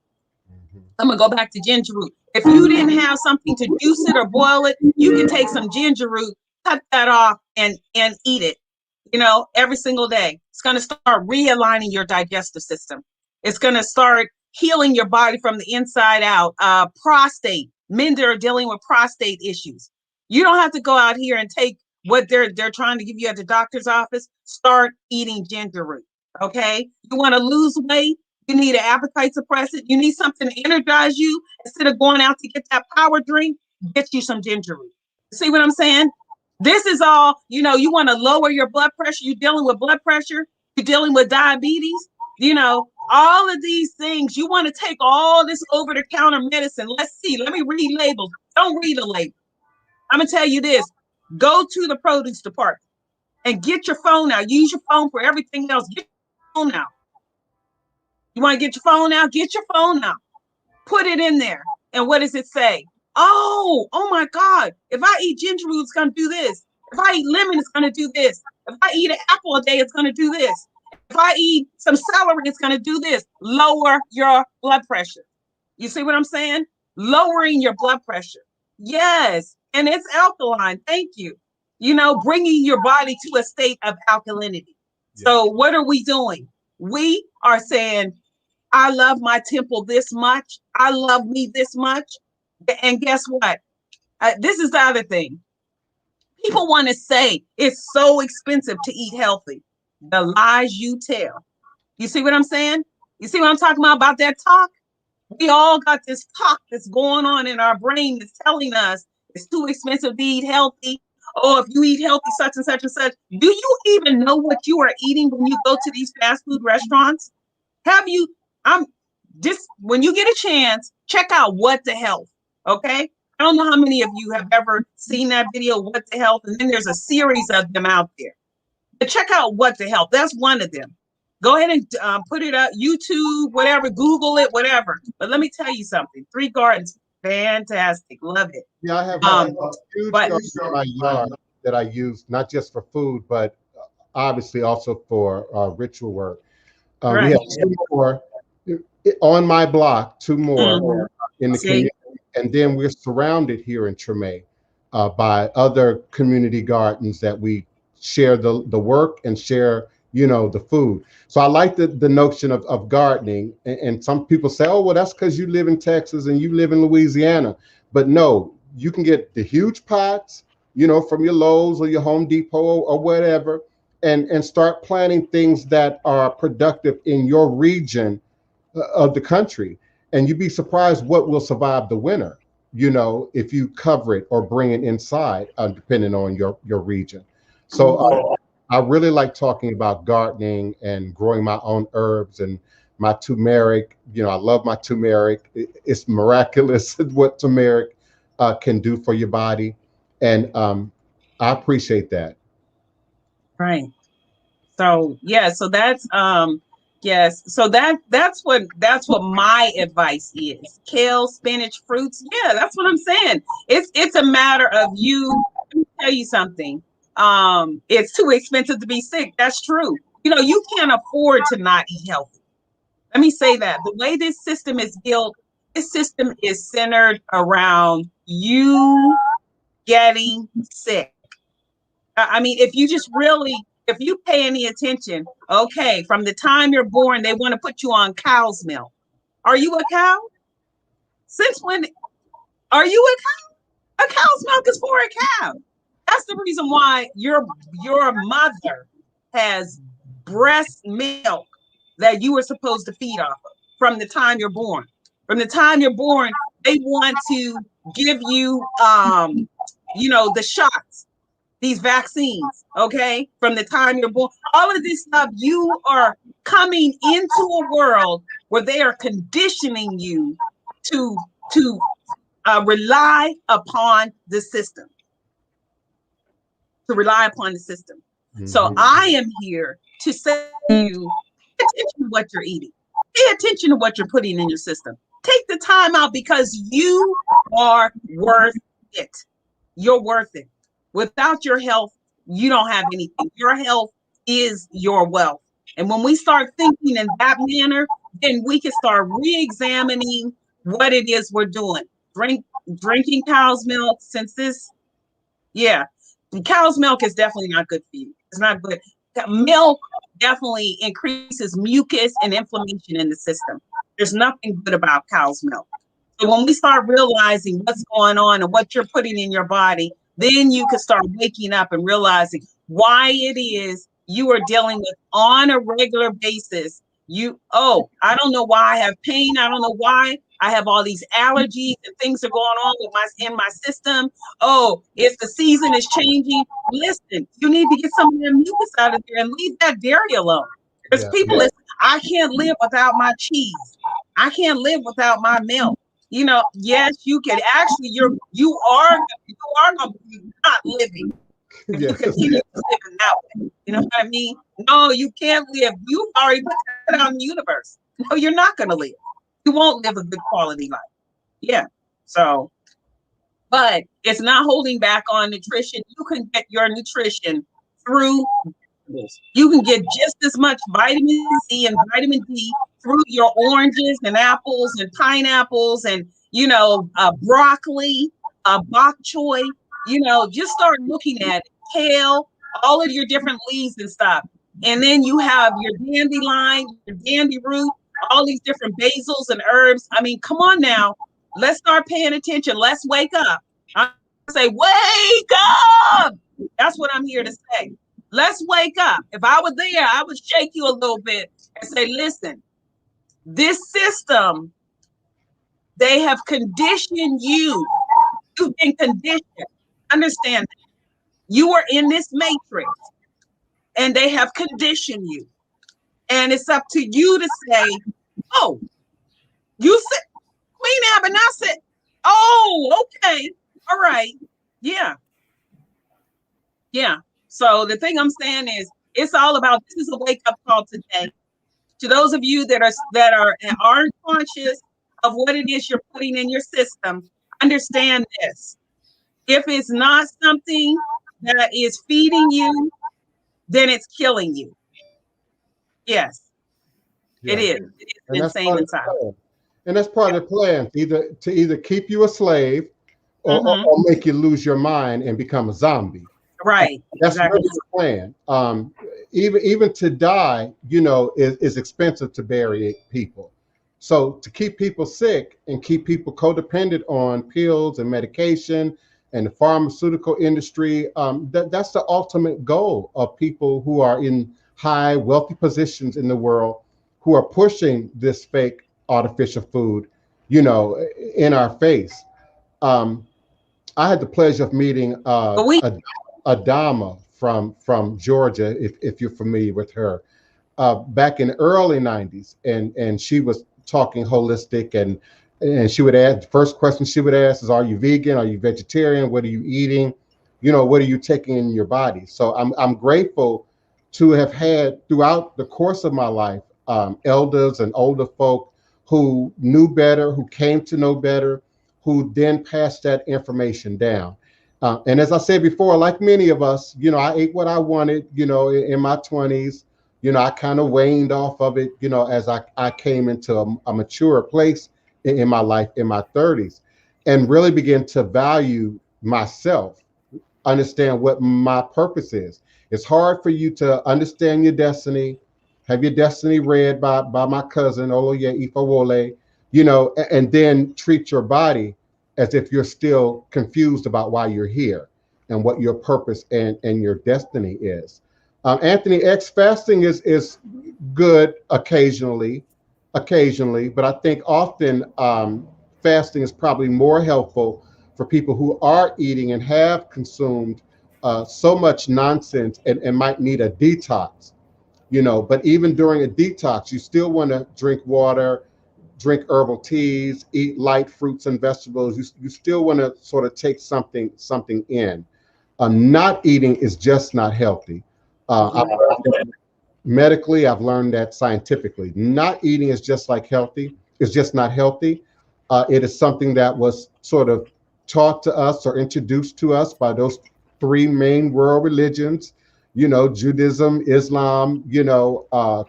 I'm going to go back to Gingerroot. If you didn't have something to juice it or boil it, you can take some Gingerroot, cut that off, and eat it, every single day. It's going to start realigning your digestive system. It's going to start healing your body from the inside out. Prostate. men that are dealing with prostate issues. You don't have to go out here and take what they're trying to give you at the doctor's office. Start eating Gingerroot. Okay. You want to lose weight? You need an appetite suppressant. You need something to energize you instead of going out to get that power drink. Get you some Gingerroot. See what I'm saying? This is all, you know, you want to lower your blood pressure. You're dealing with blood pressure. You're dealing with diabetes. You know, all of these things. You want to take all this over-the-counter medicine. Let's see. Let me read labels. Don't read a label. I'm going to tell you this. Go to the produce department and get your phone out. Use your phone for everything else. Get your phone out. You want to get your phone out? Get your phone out. Put it in there. And what does it say? Oh my God. If I eat Gingerroot, it's going to do this. If I eat lemon, it's going to do this. If I eat an apple a day, it's going to do this. If I eat some celery, it's going to do this. Lower your blood pressure. You see what I'm saying? Lowering your blood pressure. Yes. And it's alkaline. Thank you. You know, bringing your body to a state of alkalinity. Yeah. So what are we doing? We are saying, I love my temple this much. I love me this much. And guess what? This is the other thing. People want to say it's so expensive to eat healthy. The lies you tell. You see what I'm saying? You see what I'm talking about that talk? We all got this talk that's going on in our brain that's telling us it's too expensive to eat healthy. Oh, if you eat healthy, such and such and such. Do you even know what you are eating when you go to these fast food restaurants? Have you, when you get a chance, check out What the Health, okay? I don't know how many of you have ever seen that video, What the Health, and then there's a series of them out there. But check out What the Health. That's one of them. Go ahead and put it up, YouTube, whatever, Google it, whatever. But let me tell you something. 3 Gardens, fantastic. Love it. Yeah, I have a huge garden in my yard that I use, not just for food, but obviously also for ritual work. Right. We have 2 more on my block, 2 more in the community. And then we're surrounded here in Treme by other community gardens that we share the work and share, you know, the food. So I like the notion of gardening. And some people say, oh, well, that's because you live in Texas and you live in Louisiana. But no, you can get the huge pots, you know, from your Lowe's or your Home Depot or whatever, and start planting things that are productive in your region of the country. And you'd be surprised what will survive the winter, you know, if you cover it or bring it inside, depending on your region. So I really like talking about gardening and growing my own herbs and my turmeric. You know, I love my turmeric. It's miraculous what turmeric can do for your body. And I appreciate that. Right. So, yeah, so that's, yes. So that's what my advice is. Kale, spinach, fruits. Yeah, that's what I'm saying. It's a matter of you. Let me tell you something. It's too expensive to be sick. That's true. You know, you can't afford to not eat healthy. Let me say that. The way this system is built, this system is centered around you getting sick. I mean, if you pay any attention, okay, from the time you're born, they want to put you on cow's milk. Are you a cow? Since when are you a cow? A cow's milk is for a cow. That's the reason why your mother has breast milk that you were supposed to feed off of from the time you're born. From the time you're born, they want to give you, you know, the shots, these vaccines, okay? From the time you're born, all of this stuff, you are coming into a world where they are conditioning you to rely upon the system. To rely upon the system. Mm-hmm. So I am here to say to you, pay attention to what you're eating. Pay attention to what you're putting in your system. Take the time out because you are worth it. You're worth it. Without your health, you don't have anything. Your health is your wealth. And when we start thinking in that manner, then we can start re-examining what it is we're doing. Drinking cow's milk, since this, yeah. Cow's milk is definitely not good for you. It's not good. Milk definitely increases mucus and inflammation in the system. There's nothing good about cow's milk. So when we start realizing what's going on and what you're putting in your body, then you can start waking up and realizing why it is you are dealing with on a regular basis. I don't know why I have pain. I don't know why I have all these allergies and things are going on with my system. Oh, if the season is changing, listen, you need to get some of that mucus out of there and leave that dairy alone. There's people listen, I can't live without my cheese. I can't live without my milk. Yes, you can actually, you are going to be not living if you continue to live in that way. You know what I mean? No, you can't live. You've already put that out in the universe. No, you're not going to live. You won't live a good quality life. Yeah. So, but it's not holding back on nutrition. You can get your nutrition through vegetables. You can get just as much vitamin C and vitamin D through your oranges and apples and pineapples and, broccoli, bok choy, just start looking at it. Kale, all of your different leaves and stuff. And then you have your dandelion, your dandy root, all these different basils and herbs. I mean, come on now. Let's start paying attention. Let's wake up. I say, wake up. That's what I'm here to say. Let's wake up. If I were there, I would shake you a little bit and say, listen, this system, they have conditioned you. You've been conditioned. Understand that. You are in this matrix and they have conditioned you. And it's up to you to say, oh, you said, Queen Abenu said, oh, okay. All right. Yeah. Yeah. So the thing I'm saying is, it's all about, this is a wake-up call today. To those of you that aren't conscious of what it is you're putting in your system, understand this. If it's not something that is feeding you, then it's killing you. Yes, it is. It is insane inside. And that's part of the plan, to either keep you a slave or make you lose your mind and become a zombie. Right. That's exactly really the plan. Even to die, is expensive to bury people. So to keep people sick and keep people codependent on pills and medication and the pharmaceutical industry, that's the ultimate goal of people who are in high, wealthy positions in the world, who are pushing this fake artificial food, in our face. I had the pleasure of meeting Adama from Georgia, if you're familiar with her, back in the early 90s, and she was talking holistic, and she would ask, the first question she would ask is, are you vegan? Are you vegetarian? What are you eating? What are you taking in your body? So I'm grateful to have had, throughout the course of my life, elders and older folk who knew better, who came to know better, who then passed that information down. And as I said before, like many of us, I ate what I wanted, in my 20s. I kind of waned off of it, as I came into a mature place in my life, in my 30s, and really began to value myself, understand what my purpose is. It's hard for you to understand your destiny, have your destiny read by my cousin, Oloye, Ifawole, and then treat your body as if you're still confused about why you're here and what your purpose and your destiny is. Anthony X, fasting is good occasionally, but I think often fasting is probably more helpful for people who are eating and have consumed so much nonsense and might need a detox, but even during a detox, you still want to drink water, drink herbal teas, eat light fruits and vegetables. You still want to sort of take something in. Not eating is just not healthy. Medically, I've learned that scientifically. Not eating is just like healthy. It's just not healthy. It is something that was sort of taught to us or introduced to us by those three main world religions, Judaism, Islam,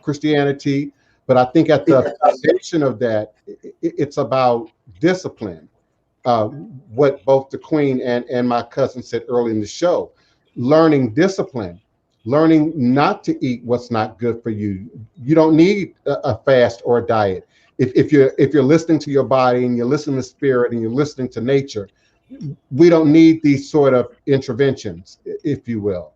Christianity. But I think at the foundation of that, it's about discipline. What both the Queen and my cousin said early in the show, learning discipline, learning not to eat what's not good for you. You don't need a fast or a diet. if you're listening to your body and you're listening to spirit and you're listening to nature, we don't need these sort of interventions, if you will.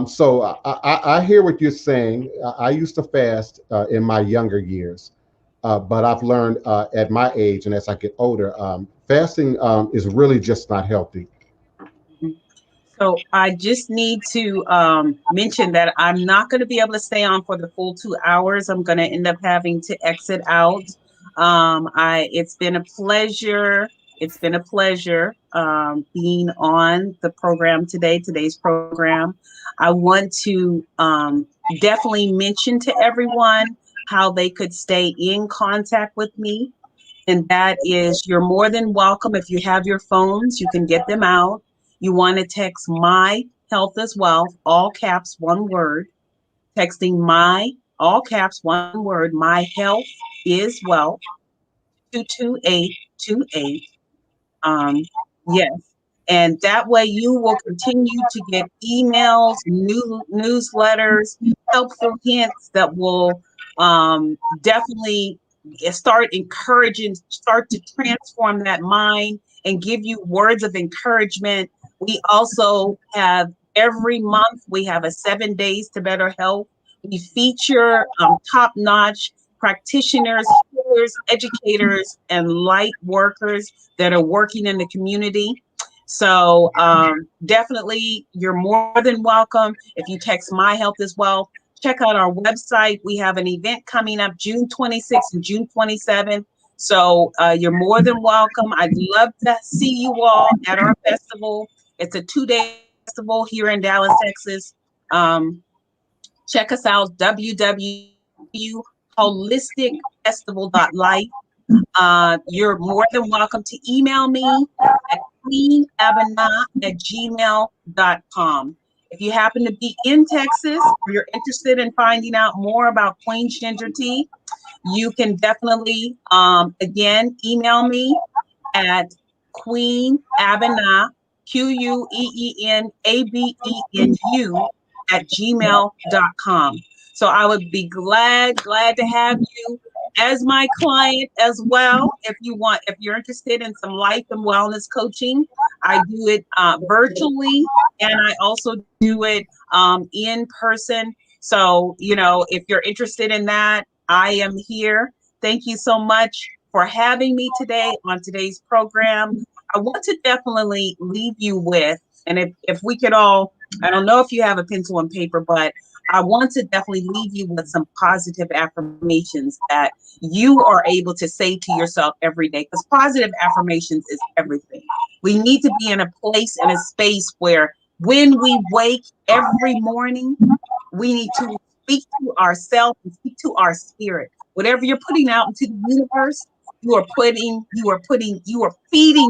So I hear what you're saying. I used to fast in my younger years, but I've learned at my age and as I get older, fasting is really just not healthy. So I just need to mention that I'm not going to be able to stay on for the full 2 hours. I'm going to end up having to exit out. It's been a pleasure. It's been a pleasure being on the program today, today's program. I want to definitely mention to everyone how they could stay in contact with me. And that is, you're more than welcome. If you have your phones, you can get them out. You want to text My Health is Wealth, all caps, one word. Texting my, all caps, one word, My Health is Wealth, 22828. Yes. And that way you will continue to get emails, newsletters, helpful hints that will definitely start to transform that mind and give you words of encouragement. We also have every month, we have a 7 days to better health. We feature top-notch practitioners, healers, educators, and light workers that are working in the community. So definitely, you're more than welcome. If you text My Health as well, check out our website. We have an event coming up June 26th and June 27th. So you're more than welcome. I'd love to see you all at our festival. It's a 2-day festival here in Dallas, Texas. Check us out, www.holisticfestival.life. You're more than welcome to email me at queenabena@gmail.com. If you happen to be in Texas or you're interested in finding out more about Queen's Ginger Tea, you can definitely, again, email me at queenabenu, QUEENABENU @gmail.com. So I would be glad to have you as my client as well. If you're interested in some life and wellness coaching, I do it virtually, and I also do it in person. So, if you're interested in that, I am here. Thank you so much for having me today on today's program. I want to definitely leave you with, and if we could all, I don't know if you have a pencil and paper, but I want to definitely leave you with some positive affirmations that you are able to say to yourself every day, because positive affirmations is everything. We need to be in a place, in a space where when we wake every morning, we need to speak to ourselves and speak to our spirit. Whatever you're putting out into the universe, you are feeding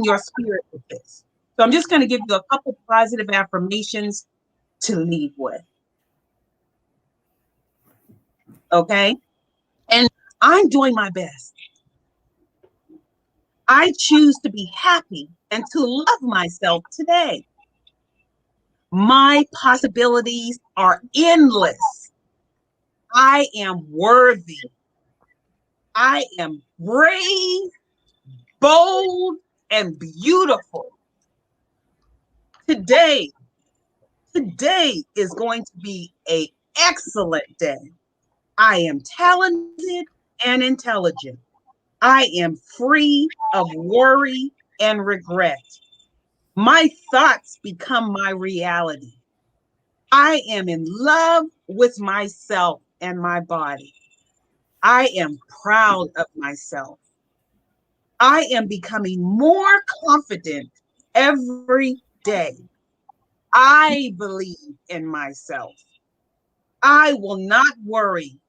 your spirit with this. So I'm just going to give you a couple positive affirmations to leave with. Okay? And I'm doing my best. I choose to be happy and to love myself today. My possibilities are endless. I am worthy. I am brave, bold, and beautiful. Today is going to be an excellent day. I am talented and intelligent. I am free of worry and regret. My thoughts become my reality. I am in love with myself and my body. I am proud of myself. I am becoming more confident every day. I believe in myself. I will not worry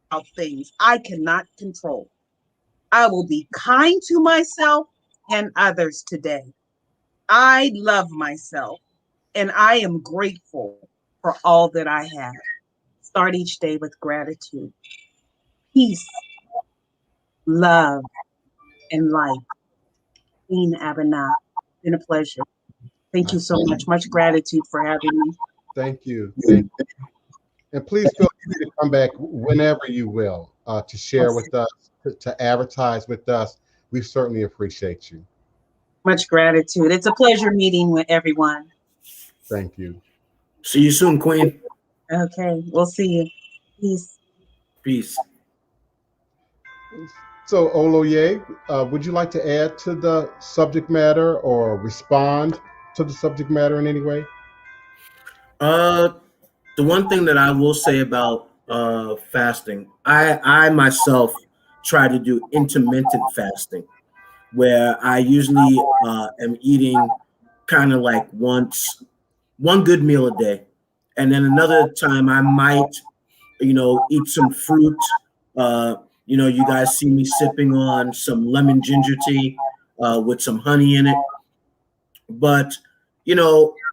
about things I cannot control. I will be kind to myself and others today. I love myself, and I am grateful for all that I have. Start each day with gratitude, peace, love, and light. Queen Abenu, it's been a pleasure. Thank you so much. Much gratitude for having me. Thank you. Thank you. And please feel free to come back whenever you will to share with us to advertise with us. We certainly appreciate you. Much gratitude. It's a pleasure meeting with everyone. Thank you. See you soon, Queen. Okay, we'll see you. Peace. Peace. So, Oloye, would you like to add to the subject matter or respond to the subject matter in any way? The one thing that I will say about fasting, I myself try to do intermittent fasting, where I usually am eating kind of like one good meal a day, and then another time I might, eat some fruit. You guys see me sipping on some lemon ginger tea with some honey in it. But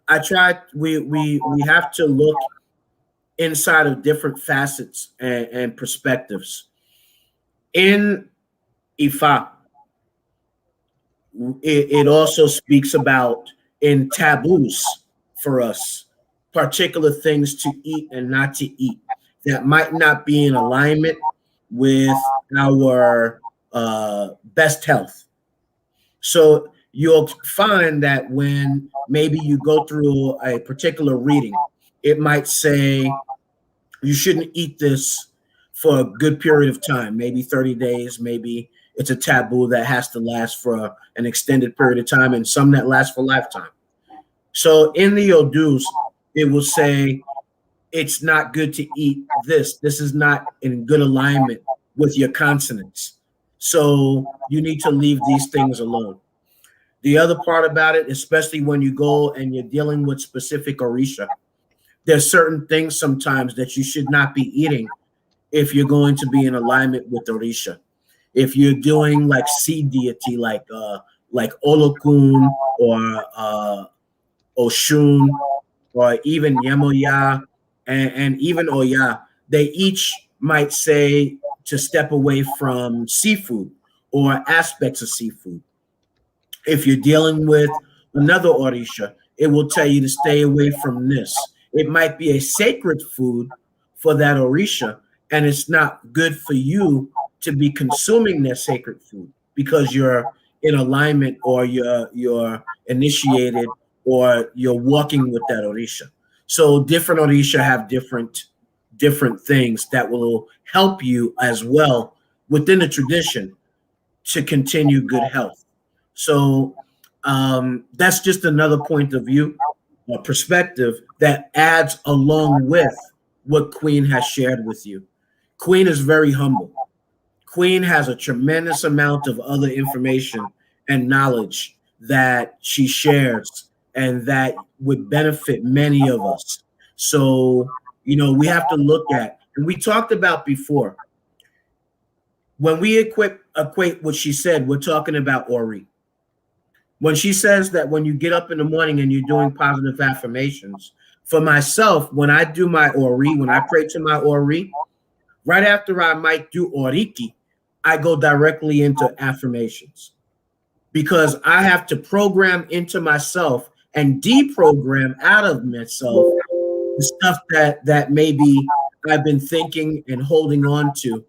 I try. We have to look inside of different facets and perspectives. In Ifa, it also speaks about in taboos for us, particular things to eat and not to eat that might not be in alignment with our best health. So you'll find that when maybe you go through a particular reading, it might say you shouldn't eat this for a good period of time, maybe 30 days, maybe it's a taboo that has to last for an extended period of time, and some that last for a lifetime. So in the Odus, it will say it's not good to eat this. This is not in good alignment with your consonants. So you need to leave these things alone. The other part about it, especially when you go and you're dealing with specific Orisha, there's certain things sometimes that you should not be eating if you're going to be in alignment with Orisha. If you're doing like seed deity, like Olokun or Oshun, or even Yemoya and even Oya, they each might say to step away from seafood or aspects of seafood. If you're dealing with another Orisha, it will tell you to stay away from this. It might be a sacred food for that Orisha, and it's not good for you to be consuming their sacred food because you're in alignment or you're initiated or you're walking with that Orisha. So different Orisha have different things that will help you as well within the tradition to continue good health. So that's just another point of view or perspective that adds along with what Queen has shared with you. Queen is very humble. Queen has a tremendous amount of other information and knowledge that she shares and that would benefit many of us. So, we have to look at, and we talked about before, when we equate what she said, we're talking about Ori. When she says that when you get up in the morning and you're doing positive affirmations, for myself, when I do my Ori, when I pray to my Ori, right after I might do Oriki, I go directly into affirmations because I have to program into myself and deprogram out of myself the stuff that maybe I've been thinking and holding on to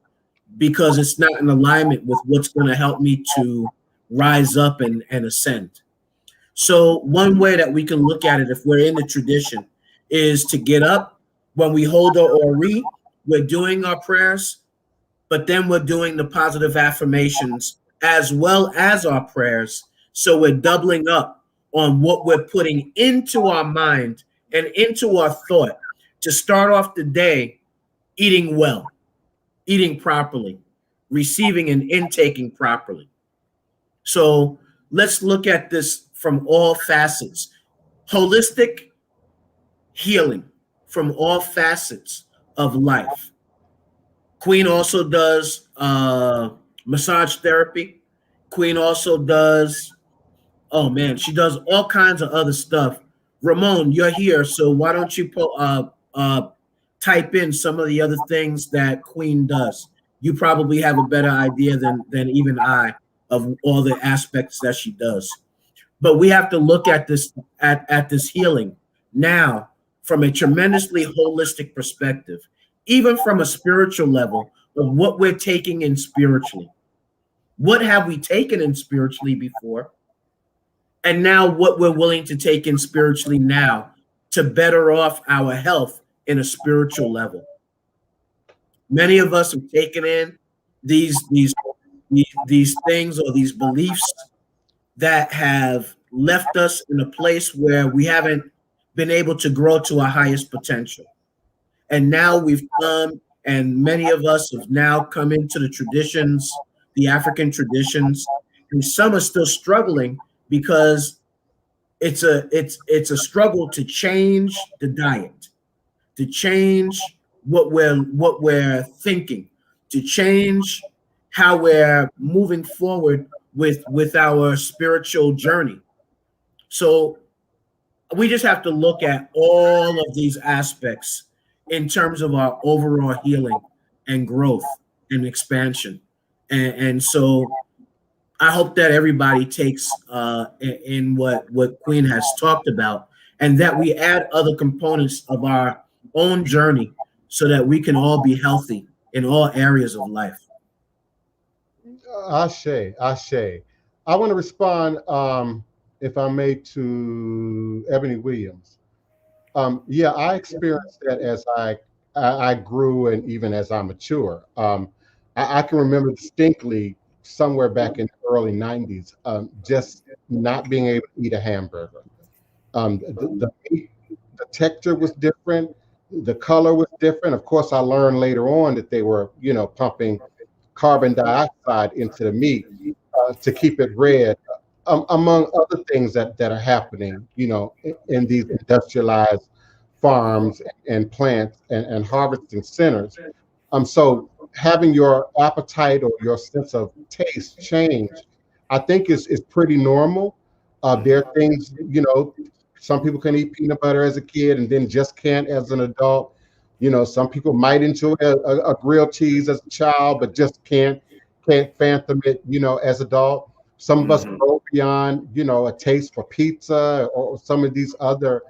because it's not in alignment with what's going to help me to rise up and ascend. So one way that we can look at it, if we're in the tradition, is to get up when we hold our Ori, we're doing our prayers, but then we're doing the positive affirmations as well as our prayers. So we're doubling up on what we're putting into our mind and into our thought to start off the day eating well, eating properly, receiving and intaking properly. So let's look at this from all facets. Holistic healing from all facets of life. Queen also does massage therapy. Queen also does, she does all kinds of other stuff. Ramon, you're here, so why don't you type in some of the other things that Queen does? You probably have a better idea than even I of all the aspects that she does. But we have to look at this at this healing now from a tremendously holistic perspective, even from a spiritual level of what we're taking in spiritually. What have we taken in spiritually before? And now what we're willing to take in spiritually now to better off our health in a spiritual level. Many of us have taken in these things or these beliefs that have left us in a place where we haven't been able to grow to our highest potential. And now we've come, and many of us have now come into the traditions, the African traditions, and some are still struggling because it's a struggle to change the diet, to change what we're thinking, to change how we're moving forward with our spiritual journey. So we just have to look at all of these aspects in terms of our overall healing and growth and expansion. And so I hope that everybody takes in what Queen has talked about, and that we add other components of our own journey so that we can all be healthy in all areas of life. Ashe. I want to respond, if I may, to Ebony Williams. Yeah, I experienced that as I grew and even as I mature. I can remember distinctly somewhere back in the early 90s, just not being able to eat a hamburger. The texture was different. The color was different. Of course, I learned later on that they were, pumping carbon dioxide into the meat to keep it red, among other things that are happening, in these industrialized farms and plants and harvesting centers. So having your appetite or your sense of taste change, I think is pretty normal. There are things, some people can eat peanut butter as a kid and then just can't as an adult. Some people might enjoy a grilled cheese as a child, but just can't fathom it, as adult. Some of us go beyond, a taste for pizza or some of these other,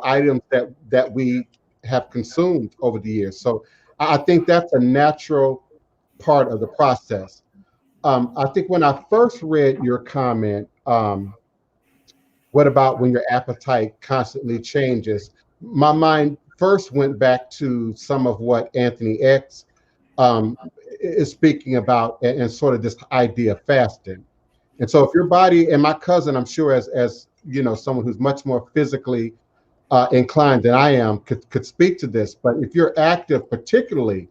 items that we have consumed over the years. So I think that's a natural part of the process. I think when I first read your comment, what about when your appetite constantly changes? My mind first went back to some of what Anthony X is speaking about, and sort of this idea of fasting. And so if your body, and my cousin, I'm sure as someone who's much more physically inclined than I am, could speak to this, but if you're active particularly,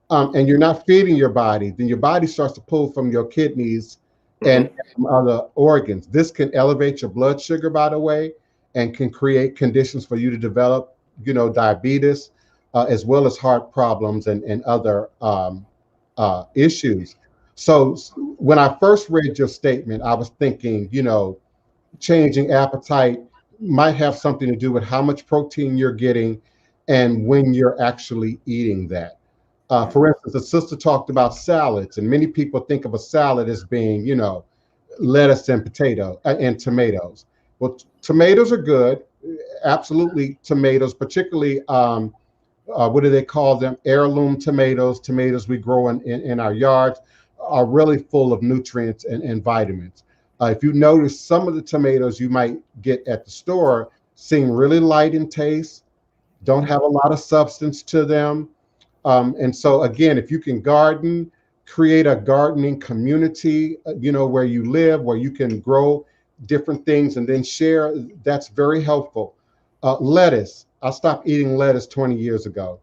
and you're not feeding your body, then your body starts to pull from your kidneys and from other organs. This can elevate your blood sugar, by the way, and can create conditions for you to develop, diabetes, as well as heart problems and other issues. So when I first read your statement, I was thinking, changing appetite might have something to do with how much protein you're getting and when you're actually eating that. For instance, the sister talked about salads, and many people think of a salad as being, lettuce and potato and tomatoes. Well, tomatoes are good, absolutely. Tomatoes, particularly, what do they call them? Heirloom tomatoes. Tomatoes we grow in our yards are really full of nutrients and vitamins. If you notice, some of the tomatoes you might get at the store seem really light in taste, don't have a lot of substance to them. And so again, if you can garden, create a gardening community, where you live, where you can grow different things and then share, that's very helpful. Lettuce, I stopped eating lettuce 20 years ago.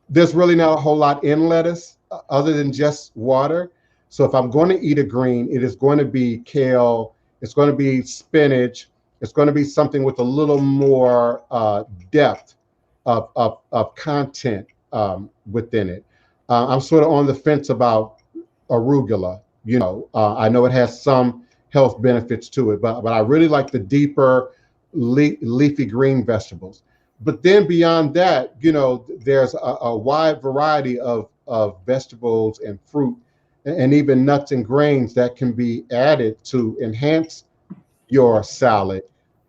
There's really not a whole lot in lettuce other than just water. So if I'm going to eat a green, it is going to be kale, it's going to be spinach, it's going to be something with a little more depth of content within it. I'm sort of on the fence about arugula. I know it has some health benefits to it, but I really like the deeper leafy green vegetables. But then beyond that, there's a wide variety of vegetables and fruit and even nuts and grains that can be added to enhance your salad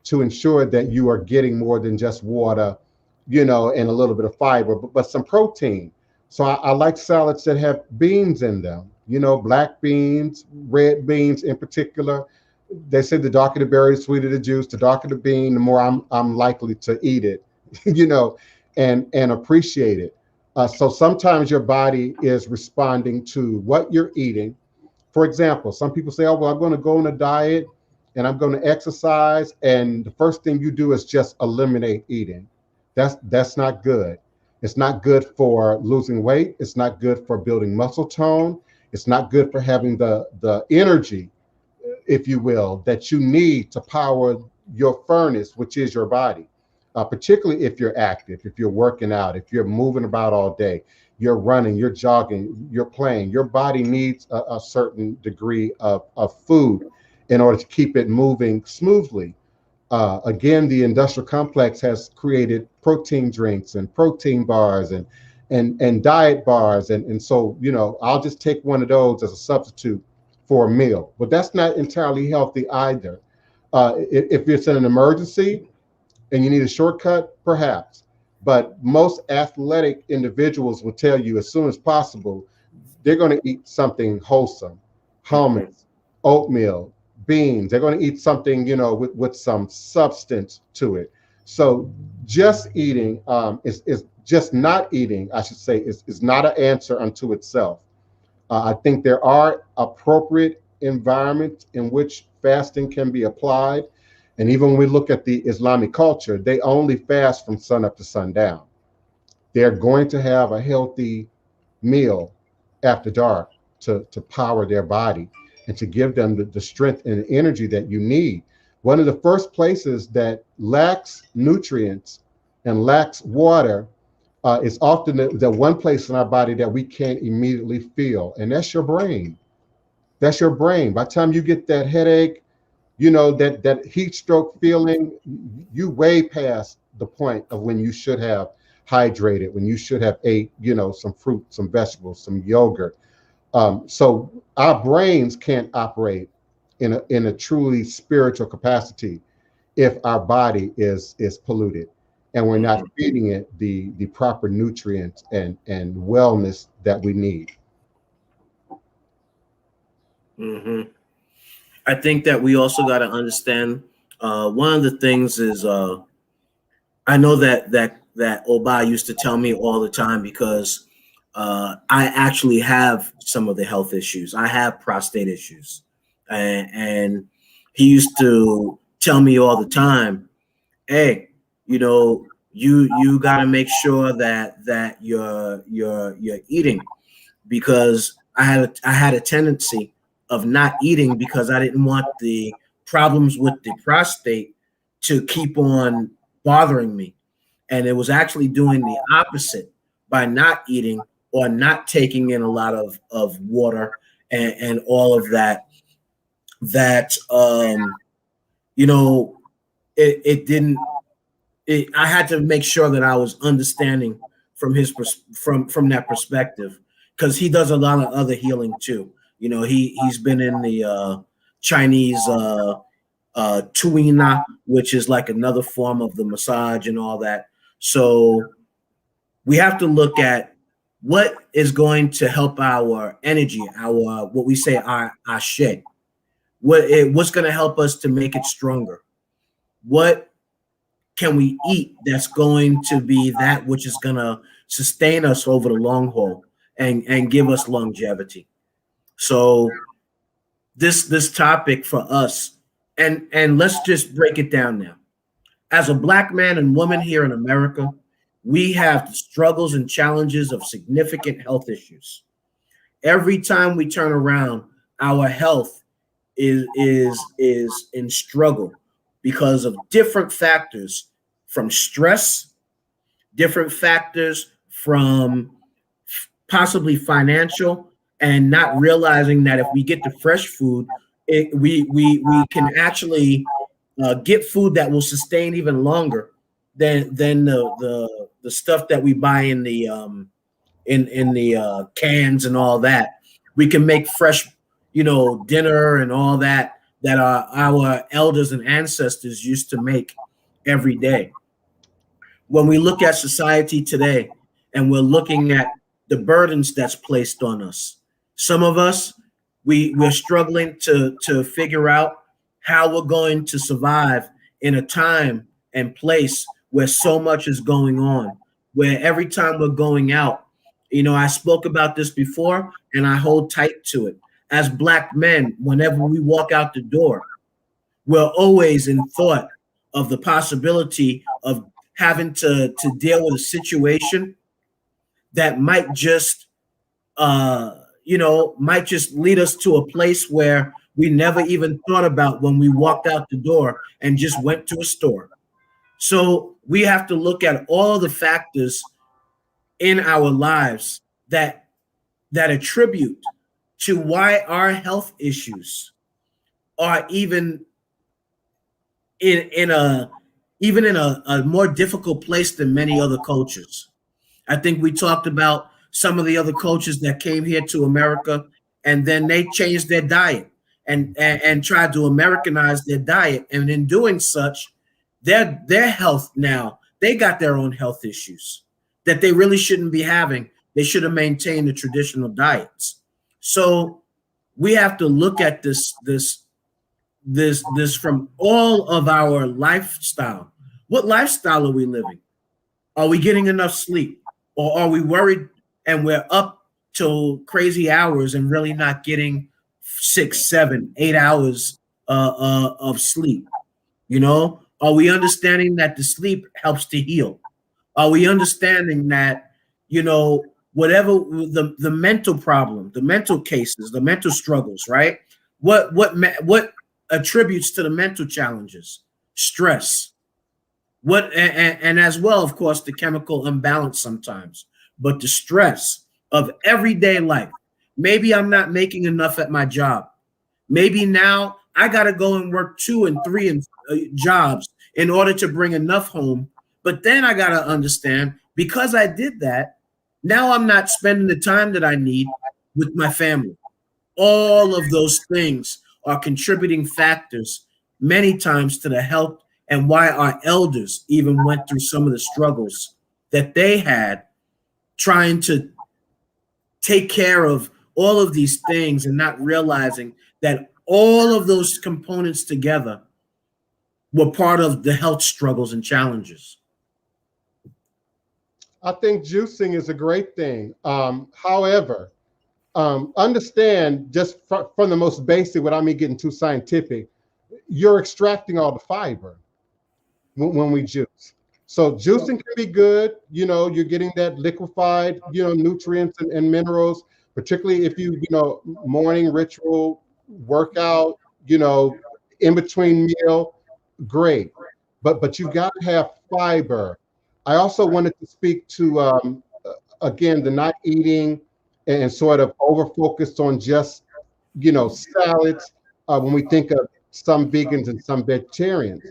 to ensure that you are getting more than just water, and a little bit of fiber, but some protein. So I like salads that have beans in them, you know, black beans, red beans in particular. They say the darker the berry, the sweeter the juice, the darker the bean, the more I'm likely to eat it, you know, and appreciate it. So sometimes your body is responding to what you're eating. For example, some people say, oh, well, I'm going to go on a diet and I'm going to exercise. And the first thing you do is just eliminate eating. That's not good. It's not good for losing weight. It's not good for building muscle tone. It's not good for having the energy, if you will, that you need to power your furnace, which is your body. Particularly if you're active, if you're working out, if you're moving about all day, you're running, you're jogging, you're playing, your body needs a certain degree of food in order to keep it moving smoothly. Again, the industrial complex has created protein drinks and protein bars and diet bars. And so, you know, I'll just take one of those as a substitute for a meal. But that's not entirely healthy either. If it's an emergency and you need a shortcut, perhaps. But most athletic individuals will tell you as soon as possible, they're going to eat something wholesome, hummus, oatmeal, beans. They're going to eat something, you know, with some substance to it. So just eating is just not eating, I should say, is not an answer unto itself. I think there are appropriate environments in which fasting can be applied. And even when we look at the Islamic culture, they only fast from sun up to sundown. They're going to have a healthy meal after dark to power their body and to give them the strength and energy that you need. One of the first places that lacks nutrients and lacks water is often the one place in our body that we can't immediately feel, and that's your brain. That's your brain. By the time you get that headache, you know, that heat stroke feeling, you way past the point of when you should have hydrated, when you should have ate, you know, some fruit, some vegetables, some yogurt. So our brains can't operate in a truly spiritual capacity if our body is polluted and we're not feeding it the proper nutrients and wellness that we need. Mm-hmm. I think that we also got to understand one of the things is I know that Oba used to tell me all the time because I actually have some of the health issues. I have prostate issues, and he used to tell me all the time, "Hey, you know, you got to make sure that you're eating," because I had a tendency of not eating because I didn't want the problems with the prostate to keep on bothering me. And it was actually doing the opposite by not eating or not taking in a lot of water and all of that, you know, I had to make sure that I was understanding from from that perspective, because he does a lot of other healing too. You know, he's been in the Chinese Tuina, which is like another form of the massage and all that. So we have to look at what is going to help our energy, our what we say our ashe. What's going to help us to make it stronger? What can we eat that's going to be that which is going to sustain us over the long haul and give us longevity? So this topic for us, and let's just break it down now. As a Black man and woman here in America, we have the struggles and challenges of significant health issues. Every time we turn around, our health is in struggle because of different factors, from stress, different factors from possibly financial, and not realizing that if we get the fresh food, we can actually get food that will sustain even longer than the stuff that we buy in the cans and all that. We can make fresh, you know, dinner and all that our elders and ancestors used to make every day. When we look at society today and we're looking at the burdens that's placed on us. Some of us, we're struggling to figure out how we're going to survive in a time and place where so much is going on, where every time we're going out, I spoke about this before and I hold tight to it. As Black men, whenever we walk out the door, we're always in thought of the possibility of having to deal with a situation that might just might just lead us to a place where we never even thought about when we walked out the door and just went to a store. So we have to look at all the factors in our lives that attribute to why our health issues are even in a more difficult place than many other cultures. I think we talked about some of the other cultures that came here to America and then they changed their diet and tried to Americanize their diet. And in doing such, their health now, they got their own health issues that they really shouldn't be having. They should have maintained the traditional diets. So we have to look at this from all of our lifestyle. What lifestyle are we living? Are we getting enough sleep? Or are we worried and we're up till crazy hours and really not getting 6, 7, 8 hours of sleep? Are we understanding that the sleep helps to heal? Are we understanding that, whatever the mental problem, the mental cases, the mental struggles, right? What attributes to the mental challenges? Stress. And as well, of course, the chemical imbalance sometimes, but the stress of everyday life. Maybe I'm not making enough at my job. Maybe now I got to go and work 2 and 3 jobs in order to bring enough home. But then I got to understand, because I did that, now I'm not spending the time that I need with my family. All of those things are contributing factors many times to the health and why our elders even went through some of the struggles that they had trying to take care of all of these things and not realizing that all of those components together were part of the health struggles and challenges. I think juicing is a great thing. However, understand, just from the most basic, without me getting too scientific, you're extracting all the fiber when we juice. So juicing can be good. You're getting that liquefied, nutrients and minerals, particularly if you morning ritual, workout, in between meal, great. But you've got to have fiber. I also wanted to speak to, again, the not eating and sort of over focused on just, salads when we think of some vegans and some vegetarians.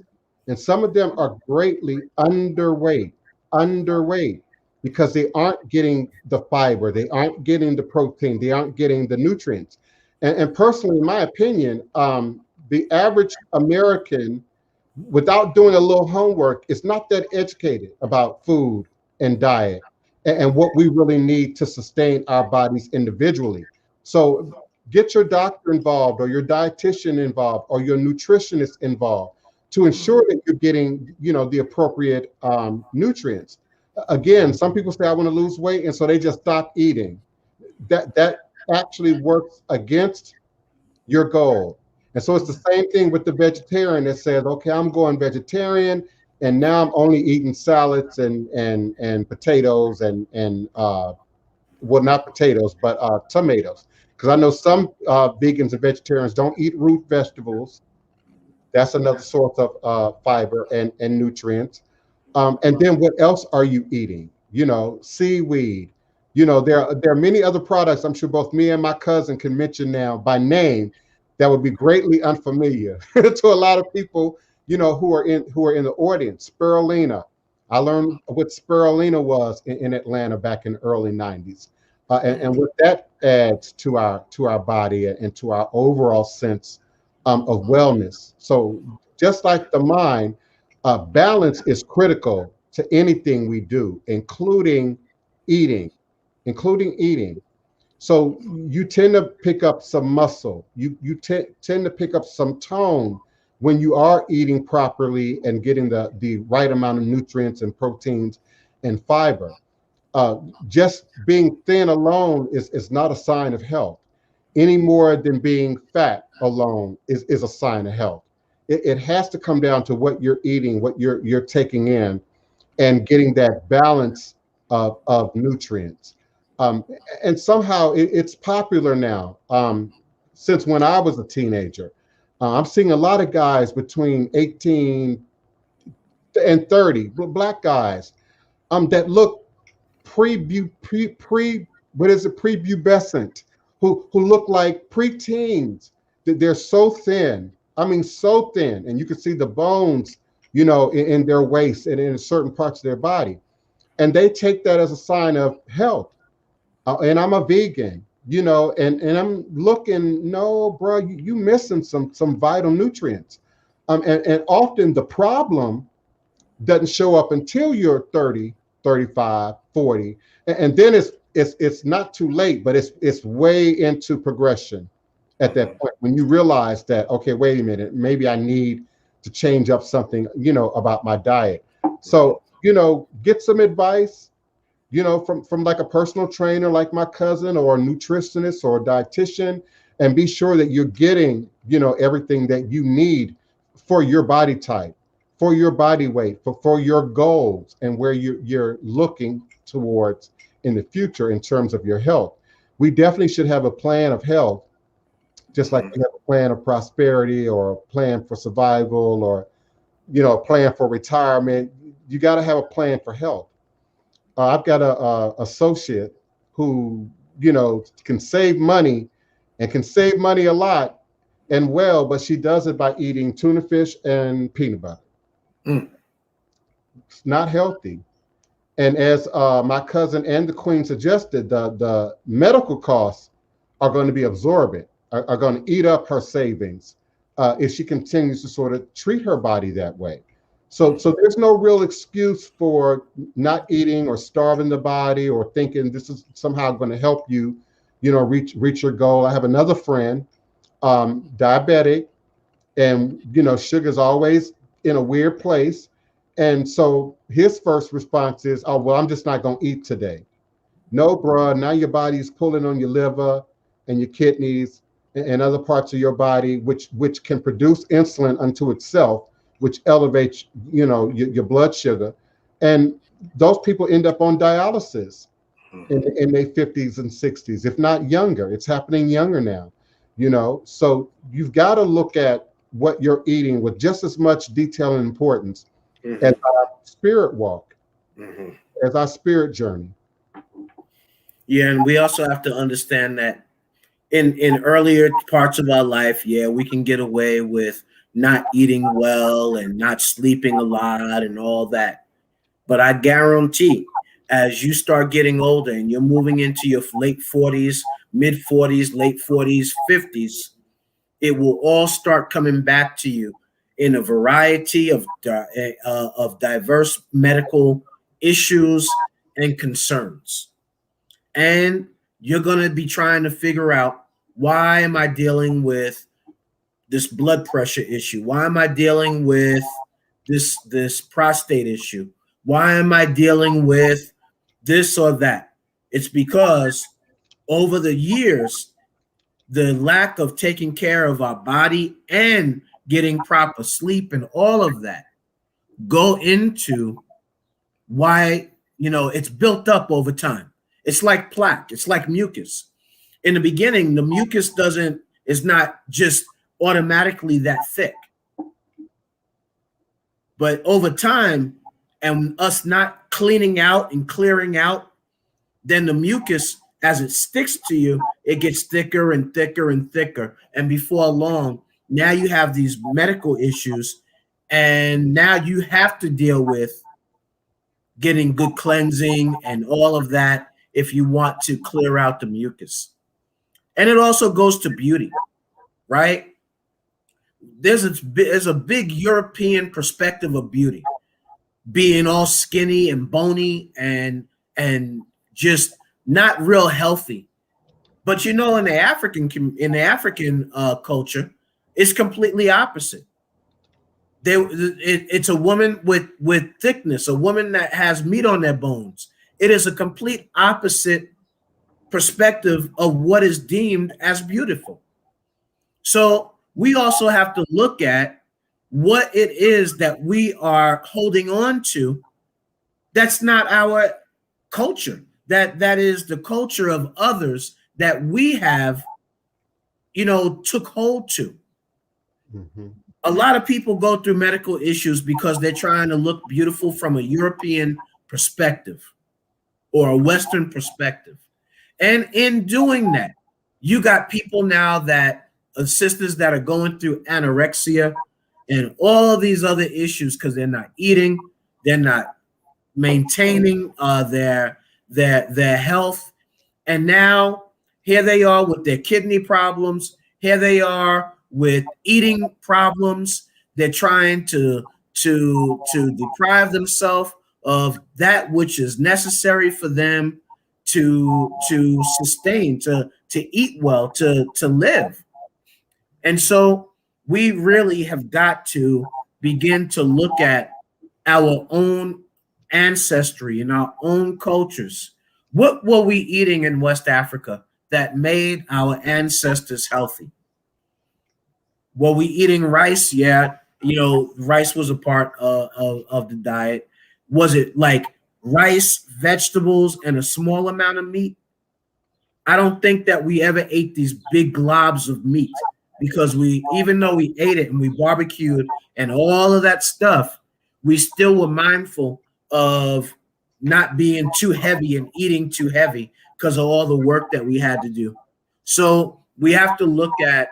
And some of them are greatly underweight because they aren't getting the fiber, they aren't getting the protein, they aren't getting the nutrients. And personally, in my opinion, the average American, without doing a little homework, is not that educated about food and diet and what we really need to sustain our bodies individually. So get your doctor involved or your dietitian involved or your nutritionist involved to ensure that you're getting, the appropriate nutrients. Again, some people say, I want to lose weight, and so they just stop eating. That actually works against your goal. And so it's the same thing with the vegetarian that says, okay, I'm going vegetarian, and now I'm only eating salads and potatoes and well, not potatoes, but tomatoes. Because I know some vegans and vegetarians don't eat root vegetables. That's another source of fiber and nutrients. And then what else are you eating? Seaweed. There are many other products I'm sure both me and my cousin can mention now by name that would be greatly unfamiliar to a lot of people, who are in the audience. Spirulina. I learned what spirulina was in Atlanta back in the early 90s. And what that adds to our body and to our overall sense of wellness. So just like the mind, balance is critical to anything we do, including eating. including eating. So you tend to pick up some muscle. You tend to pick up some tone when you are eating properly and getting the right amount of nutrients and proteins and fiber. Just being thin alone is not a sign of health, any more than being fat alone is a sign of health. It has to come down to what you're eating, what you're taking in, and getting that balance of nutrients. And somehow it's popular now. Since when I was a teenager, I'm seeing a lot of guys between 18 and 30, black guys, that look prepubescent, who look like preteens. They're so thin. I mean, so thin, and you can see the bones, in their waist and in certain parts of their body, and they take that as a sign of health. And I'm a vegan, and I'm looking, no, bro, you missing some vital nutrients. And often the problem doesn't show up until you're 30, 35, 40. And then it's not too late, but it's way into progression at that point when you realize that, okay, wait a minute, maybe I need to change up something, about my diet. So, get some advice, from like a personal trainer, like my cousin, or a nutritionist or a dietitian, and be sure that you're getting, everything that you need for your body type, for your body weight, for your goals, and where you're looking towards in the future in terms of your health. We definitely should have a plan of health, just like we have a plan of prosperity, or a plan for survival, or, a plan for retirement. You got to have a plan for health. I've got a associate who, can save money, and can save money a lot and well, but she does it by eating tuna fish and peanut butter. It's not healthy. And as my cousin and the queen suggested, the medical costs are going to be absorbent, are going to eat up her savings if she continues to sort of treat her body that way. So there's no real excuse for not eating or starving the body or thinking this is somehow going to help you, reach your goal. I have another friend, diabetic, and, sugar's always in a weird place. And so his first response is, oh, well, I'm just not going to eat today. No, bro, now your body's pulling on your liver and your kidneys and other parts of your body, which can produce insulin unto itself, which elevates, your blood sugar. And those people end up on dialysis in their 50s and 60s, if not younger. It's happening younger now, So you've got to look at what you're eating with just as much detail and importance as our spirit walk, as our spirit journey. Yeah, and we also have to understand that in earlier parts of our life, we can get away with not eating well and not sleeping a lot and all that. But I guarantee, as you start getting older and you're moving into your late 40s, mid 40s, late 40s, 50s, it will all start coming back to you in a variety of diverse medical issues and concerns. And you're going to be trying to figure out, why am I dealing with this blood pressure issue? Why am I dealing with this prostate issue? Why am I dealing with this or that? It's because over the years, the lack of taking care of our body and getting proper sleep and all of that go into why, it's built up over time. It's like plaque. It's like mucus. In the beginning, the mucus is not just automatically that thick. But over time, and us not cleaning out and clearing out, then the mucus, as it sticks to you, it gets thicker and thicker and thicker. And before long, now you have these medical issues, and now you have to deal with getting good cleansing and all of that if you want to clear out the mucus. And it also goes to beauty, right? There's a big European perspective of beauty, being all skinny and bony and just not real healthy. But in the African culture, it's completely opposite. It's a woman with thickness, a woman that has meat on their bones. It is a complete opposite perspective of what is deemed as beautiful. So we also have to look at what it is that we are holding on to. That's not our culture. That is the culture of others that we have, took hold to. Mm-hmm. A lot of people go through medical issues because they're trying to look beautiful from a European perspective or a Western perspective. And in doing that, you got people now sisters that are going through anorexia and all these other issues because they're not eating, they're not maintaining their health. And now here they are with their kidney problems. Here they are with eating problems. They're trying to deprive themselves of that which is necessary for them to sustain, to eat well, to live. And so we really have got to begin to look at our own ancestry and our own cultures. What were we eating in West Africa that made our ancestors healthy? Were we eating rice? Yeah, rice was a part of the diet. Was it like rice, vegetables, and a small amount of meat? I don't think that we ever ate these big globs of meat, because even though we ate it and we barbecued and all of that stuff, we still were mindful of not being too heavy and eating too heavy because of all the work that we had to do. So we have to look at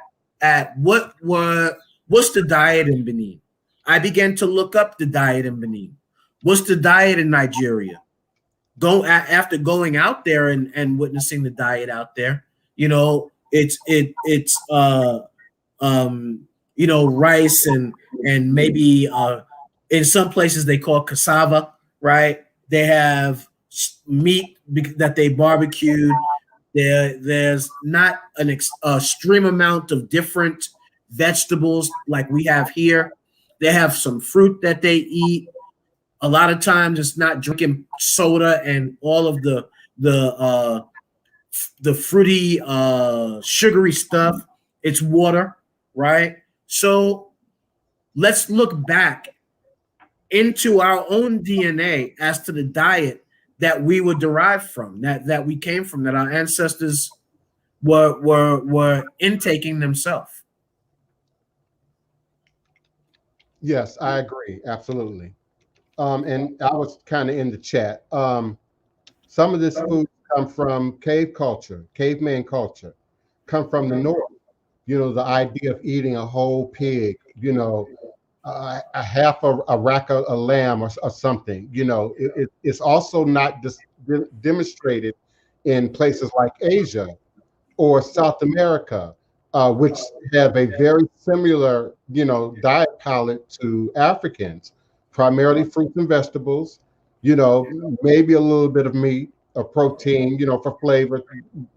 what's the diet in Benin. I began to look up the diet in Benin. What's the diet in Nigeria? After going out there and witnessing the diet out there, it's rice and maybe in some places they call cassava, right? They have meat that they barbecued. There's not an extreme amount of different vegetables like we have here. They have some fruit that they eat. A lot of times it's not drinking soda and all of the fruity, sugary stuff. It's water, right? So let's look back into our own DNA as to the diet that we were derived from, that we came from, that our ancestors were intaking themselves. Yes, I agree. Absolutely. And I was kind of in the chat. Some of this food come from cave culture, caveman culture, come from the north. The idea of eating a whole pig, a half a rack of a lamb or something. It's also not just demonstrated in places like Asia or South America, which have a very similar, diet palette to Africans. Primarily fruits and vegetables, maybe a little bit of meat or protein, for flavor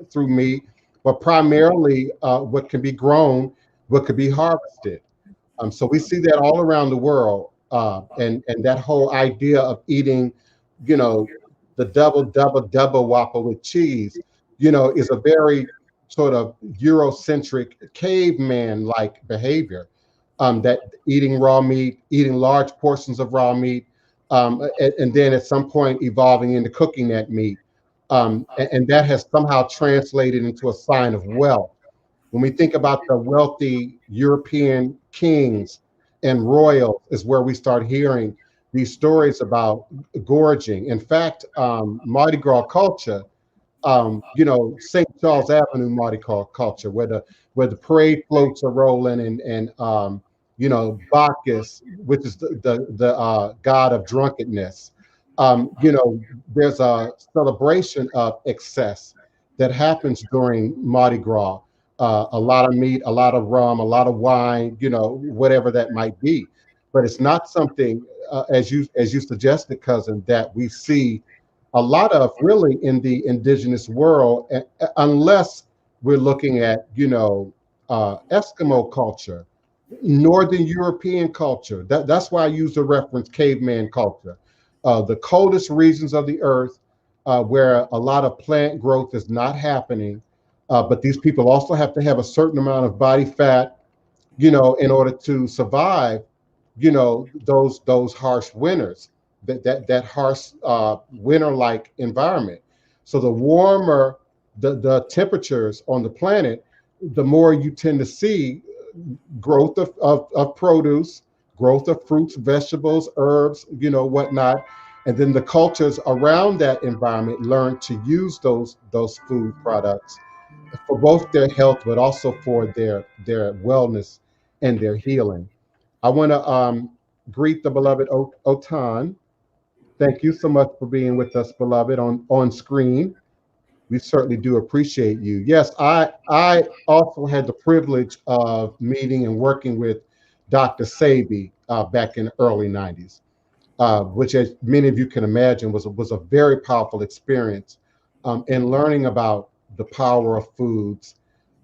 through meat, but primarily what can be grown, what could be harvested. So we see that all around the world, and that whole idea of eating, the double whopper with cheese, is a very sort of Eurocentric caveman-like behavior. That eating raw meat, eating large portions of raw meat, and then at some point evolving into cooking that meat. And that has somehow translated into a sign of wealth. When we think about the wealthy European kings and royals, is where we start hearing these stories about gorging. In fact, Mardi Gras culture, St. Charles Avenue Mardi Gras culture, where the parade floats are rolling and Bacchus, which is the god of drunkenness. There's a celebration of excess that happens during Mardi Gras. A lot of meat, a lot of rum, a lot of wine, whatever that might be. But it's not something, as you suggested, cousin, that we see a lot of really in the indigenous world, unless we're looking at, Eskimo culture, Northern European culture. That's why I use the reference caveman culture. The coldest regions of the earth, where a lot of plant growth is not happening, but these people also have to have a certain amount of body fat, in order to survive, those harsh winters, that harsh winter-like environment. So the warmer the temperatures on the planet, the more you tend to see growth of produce, growth of fruits, vegetables, herbs, whatnot. And then the cultures around that environment learn to use those food products for both their health, but also for their wellness and their healing. I want to greet the beloved Otun. Thank you so much for being with us, beloved, on screen. We certainly do appreciate you. Yes, I also had the privilege of meeting and working with Dr. Sebi back in the early 90s, which, as many of you can imagine, was a very powerful experience in learning about the power of foods,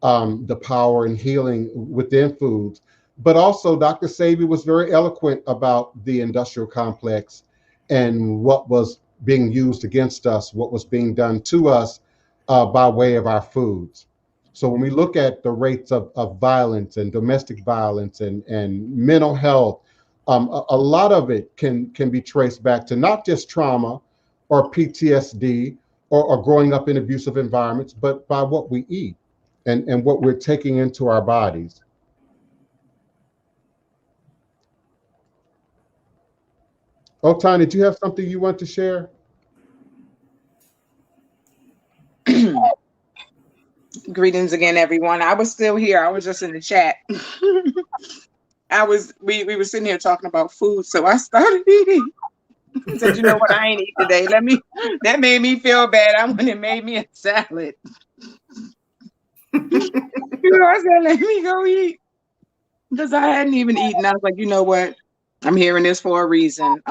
the power in healing within foods. But also, Dr. Sebi was very eloquent about the industrial complex and what was being used against us, what was being done to us by way of our foods. So when we look at the rates of violence and domestic violence and mental health, a lot of it can be traced back to not just trauma or PTSD or growing up in abusive environments, but by what we eat and what we're taking into our bodies. Otun, did you have something you want to share? Greetings again, everyone. I was still here. I was just in the chat. We were sitting here talking about food, so I started eating. I said, you know what, I ain't eat today. That made me feel bad. I went and made me a salad. I said, let me go eat. Because I hadn't even eaten. I was like, you know what? I'm hearing this for a reason.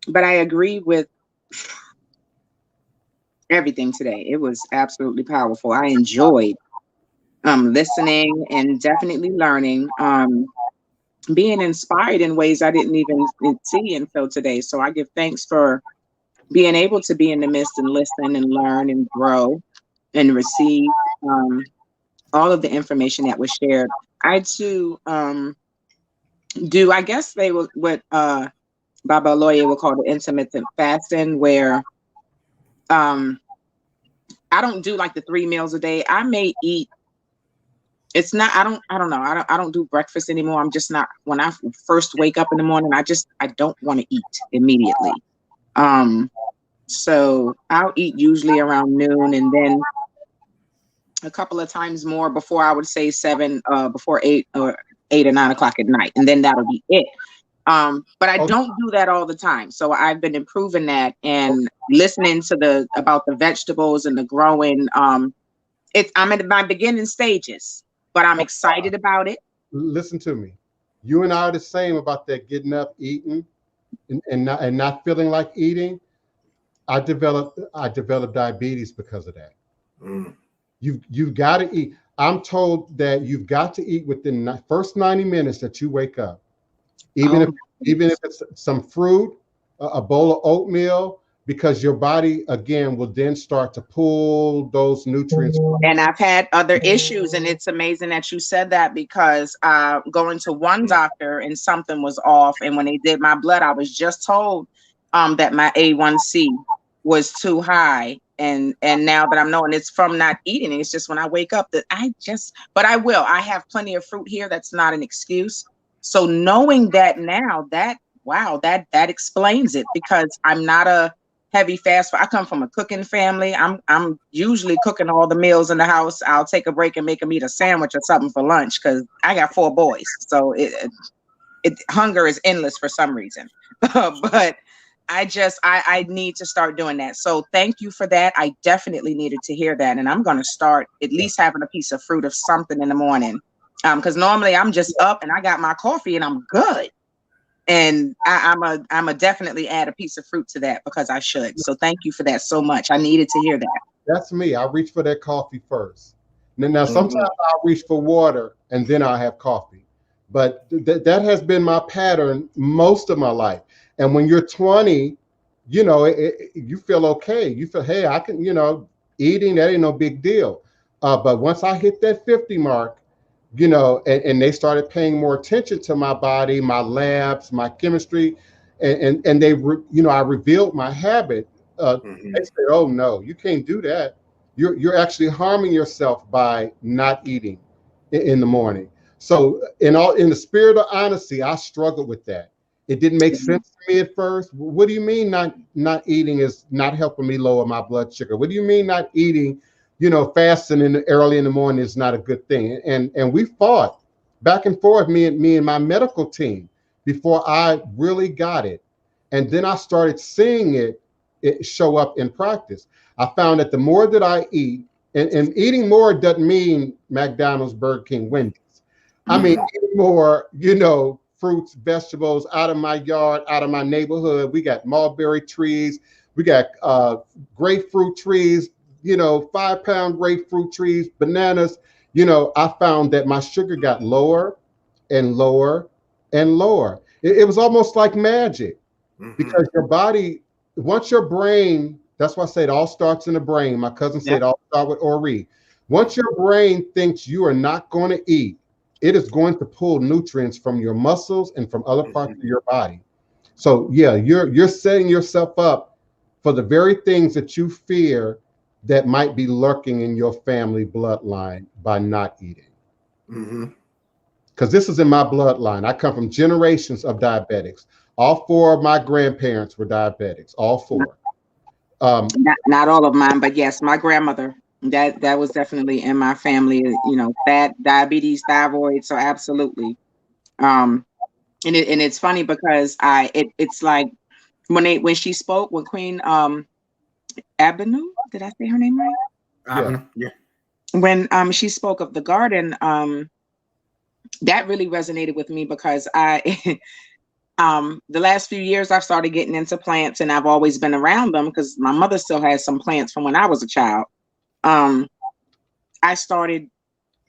But I agree with everything today. It was absolutely powerful. I enjoyed listening and definitely learning, being inspired in ways I didn't even see until today. So I give thanks for being able to be in the midst and listen and learn and grow and receive all of the information that was shared. I too do, I guess they will, what Baba Oloye will call the intermittent fasting, where I don't do like the 3 meals a day. I may eat. It's not, I don't know. I don't do breakfast anymore. I'm just not, when I first wake up in the morning, I don't want to eat immediately. So I'll eat usually around noon, and then a couple of times more before, I would say 7, before 8 or 9 o'clock at night. And then that'll be it. But I don't do that all the time. So I've been improving that and listening to about the vegetables and the growing. I'm in my beginning stages, but I'm excited about it. Listen to me. You and I are the same about that, getting up, eating, and not feeling like eating. I developed diabetes because of that. You've got to eat. I'm told that you've got to eat within the first 90 minutes that you wake up. Even if it's some fruit, a bowl of oatmeal, because your body again will then start to pull those nutrients. And I've had other issues, and it's amazing that you said that, because going to one doctor and something was off, and when they did my blood, I was just told that my A1C was too high, and now that I'm knowing it's from not eating, it's just when I wake up that but I have plenty of fruit here. That's not an excuse. So knowing that now, that explains it, because I'm not a heavy fast. I come from a cooking family. I'm usually cooking all the meals in the house. I'll take a break and make them eat a sandwich or something for lunch, because I got 4 boys. So hunger is endless for some reason. But I need to start doing that. So thank you for that. I definitely needed to hear that. And I'm going to start at least having a piece of fruit of something in the morning. Because normally I'm just up and I got my coffee and I'm good. And I'm a definitely add a piece of fruit to that because I should. So thank you for that so much. I needed to hear that. That's me. I reach for that coffee first. Now sometimes I'll reach for water and then I'll have coffee. But that has been my pattern most of my life. And when you're 20, you know, you feel okay. You feel, hey, I can, you know, eating, that ain't no big deal. But once I hit that 50 mark, you know, and they started paying more attention to my body, my labs, my chemistry, and they, you know, I revealed my habit. They said, oh no, you can't do that. You're actually harming yourself by not eating in the morning. So in the spirit of honesty, I struggled with that. It didn't make sense to me at first. What do you mean not eating is not helping me lower my blood sugar? What do you mean not eating, you know, fasting early in the morning is not a good thing? And we fought back and forth, me and my medical team, before I really got it. And then I started seeing it show up in practice. I found that the more that I eat, and eating more doesn't mean McDonald's, Burger King, Wendy's. I mean, eating more, you know, fruits, vegetables out of my yard, out of my neighborhood. We got mulberry trees. We got grapefruit trees, you know, 5-pound grapefruit trees, bananas. You know, I found that my sugar got lower and lower and lower. It was almost like magic because your body, once your brain, that's why I say it all starts in the brain. My cousin said it all starts with Ori. Once your brain thinks you are not going to eat, it is going to pull nutrients from your muscles and from other parts of your body. So yeah, you're setting yourself up for the very things that you fear that might be lurking in your family bloodline by not eating. Because this is in my bloodline. I come from generations of diabetics. All 4 of my grandparents were diabetics, all 4. Not all of mine, but yes, my grandmother, that was definitely in my family, you know, fat, diabetes, thyroid. So absolutely. And it's funny because it's like when she spoke, when Queen Abenu, did I say her name right? Abenu, yeah. When she spoke of the garden, that really resonated with me because the last few years I've started getting into plants and I've always been around them because my mother still has some plants from when I was a child. I started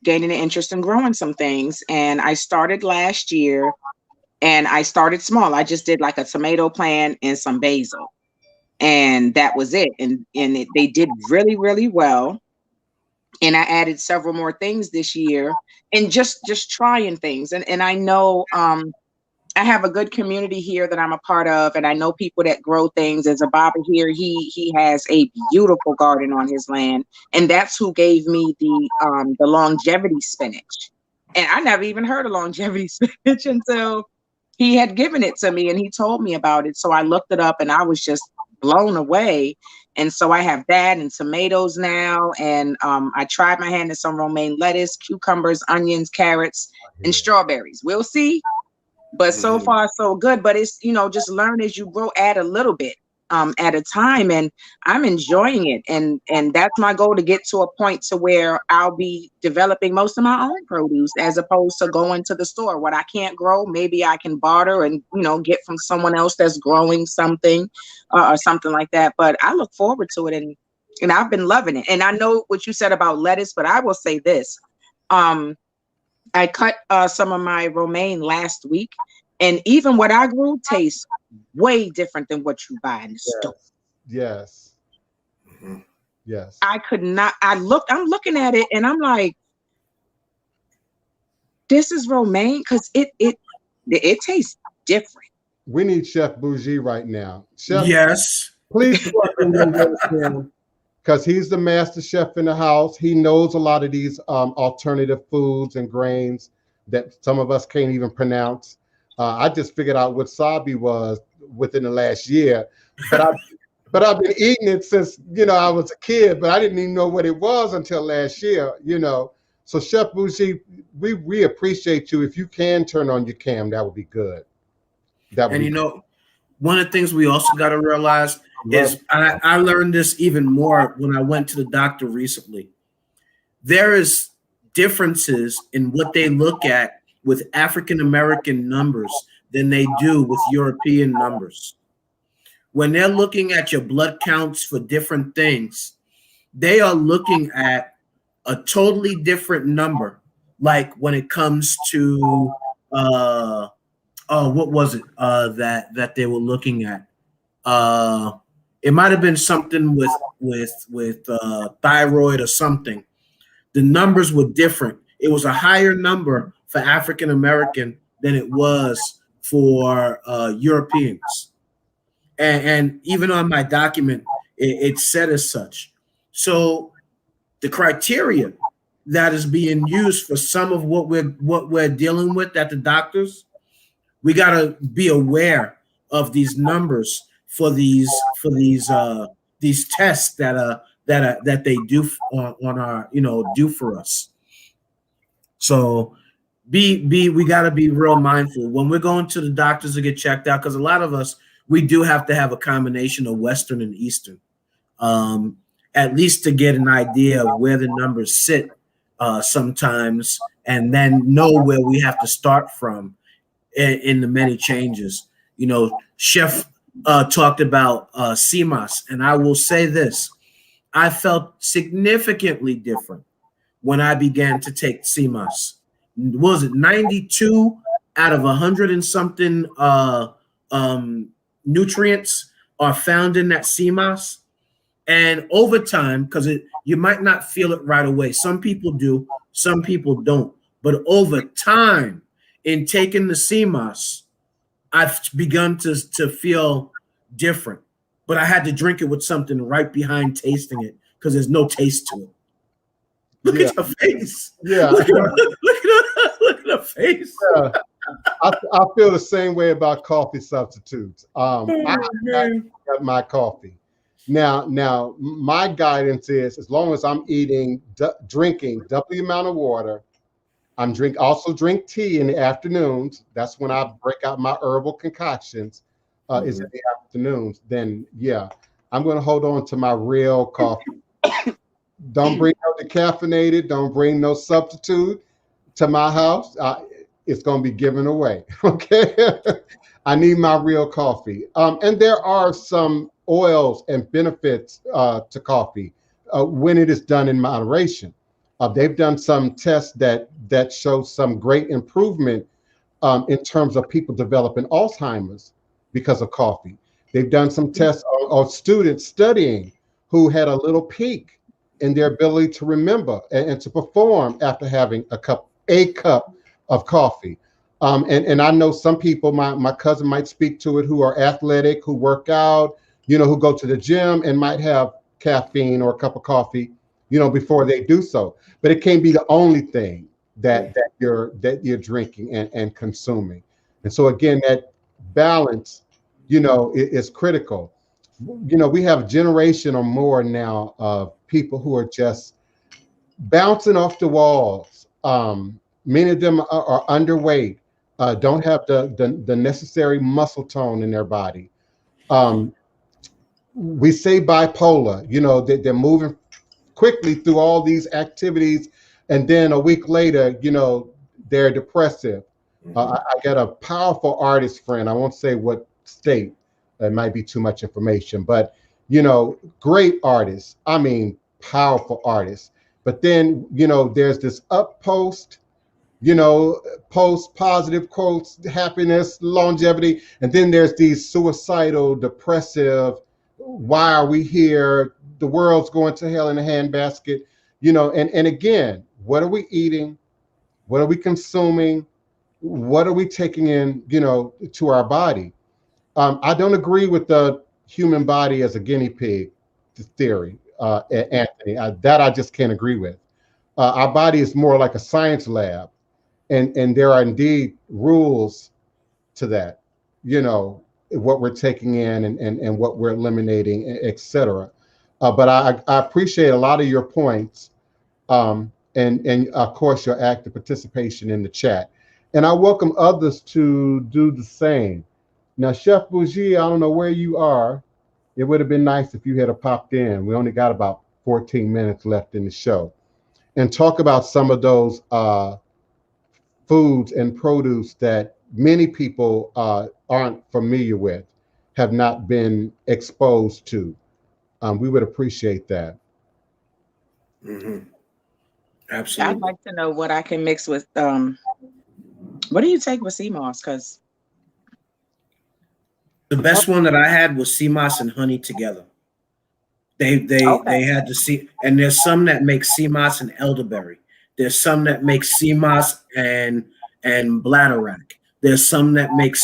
gaining an interest in growing some things, and I started last year, and I started small. I just did like a tomato plant and some basil, and that was it. And they did really, really well. And I added several more things this year, and just trying things. And I know I have a good community here that I'm a part of, and I know people that grow things. There's a Baba here. He has a beautiful garden on his land, and that's who gave me the longevity spinach. And I never even heard of longevity spinach until he had given it to me, and he told me about it. So I looked it up, and I was just blown away. And so I have that and tomatoes now, and I tried my hand at some romaine lettuce, cucumbers, onions, carrots, and strawberries. We'll see. But so far, so good. But it's, you know, just learn as you grow, add a little bit at a time. And I'm enjoying it. And that's my goal, to get to a point to where I'll be developing most of my own produce as opposed to going to the store. What I can't grow, maybe I can barter and, you know, get from someone else that's growing something or something like that. But I look forward to it. And I've been loving it. And I know what you said about lettuce, but I will say this. I cut some of my romaine last week, and even what I grew tastes way different than what you buy in the store. Yes. Yes. I could not. I'm looking at it, and I'm like, this is romaine because it tastes different. We need Chef Bougie right now. Chef, yes. Please because he's the master chef in the house. He knows a lot of these alternative foods and grains that some of us can't even pronounce. I just figured out what sabi was within the last year, but I've been eating it since, you know, I was a kid, but I didn't even know what it was until last year, you know. So Chef Bougie, we appreciate you. If you can turn on your cam, that would be good. And you know, one of the things we also got to realize is I learned this even more when I went to the doctor recently. There is differences in what they look at with African American numbers than they do with European numbers. When they're looking at your blood counts for different things, they are looking at a totally different number. Like when it comes to what was it that they were looking at? It might have been something with thyroid or something. The numbers were different. It was a higher number for African American than it was for Europeans. And even on my document, it said as such. So the criteria that is being used for some of what we're dealing with at the doctors, we got to be aware of these numbers for these tests that they do on our do for us. So we got to be real mindful when we're going to the doctors to get checked out, because a lot of us, we do have to have a combination of Western and Eastern, at least to get an idea of where the numbers sit sometimes, and then know where we have to start from in the many changes. Chef talked about CMOS, and I will say this: I felt significantly different when I began to take CMOS. Was it 92 out of 100 and something nutrients are found in that CMOS? And over time, because you might not feel it right away. Some people do, some people don't. But over time, in taking the CMOS, I've begun to feel different. But I had to drink it with something right behind tasting it, because there's no taste to it. Look at your face. Yeah. Look at the face. Yeah. I feel the same way about coffee substitutes. I got my coffee. Now, my guidance is, as long as I'm drinking double the amount of water, also drink tea in the afternoons. That's when I break out my herbal concoctions. Is in the afternoons. Then yeah, I'm going to hold on to my real coffee. Don't bring no decaffeinated. Don't bring no substitute to my house. It's going to be given away. Okay. I need my real coffee. And there are some oils and benefits to coffee when it is done in moderation. They've done some tests that show some great improvement in terms of people developing Alzheimer's because of coffee. They've done some tests on students studying who had a little peak in their ability to remember and to perform after having a cup of coffee. And I know some people, my cousin might speak to it, who are athletic, who work out, who go to the gym and might have caffeine or a cup of coffee, before they do so. But it can't be the only thing that you're drinking and consuming. And so again, that balance, is critical. We have a generation or more now of people who are just bouncing off the walls. Many of them are underweight, don't have the necessary muscle tone in their body. We say bipolar, they're moving quickly through all these activities, and then a week later, they're depressive. I got a powerful artist friend. I won't say what state. It might be too much information, but great artists. I mean, powerful artists. But then, there's this post positive quotes, happiness, longevity. And then there's these suicidal, depressive, why are we here? The world's going to hell in a handbasket, and again, what are we eating? What are we consuming? What are we taking in, to our body? I don't agree with the human body as a guinea pig theory, Anthony. That I just can't agree with. Our body is more like a science lab, and there are indeed rules to that, what we're taking in and what we're eliminating, etc. But I appreciate a lot of your points, and of course your active participation in the chat. And I welcome others to do the same. Now, Chef Bougie, I don't know where you are. It would have been nice if you had popped in. We only got about 14 minutes left in the show. And talk about some of those foods and produce that many people aren't familiar with, have not been exposed to. We would appreciate that. Mm-hmm. Absolutely. I'd like to know what I can mix with. What do you take with sea moss? Because the best one that I had was sea moss and honey together. They had to see, and there's some that make sea moss and elderberry. There's some that make sea moss and bladderwrack. There's some that make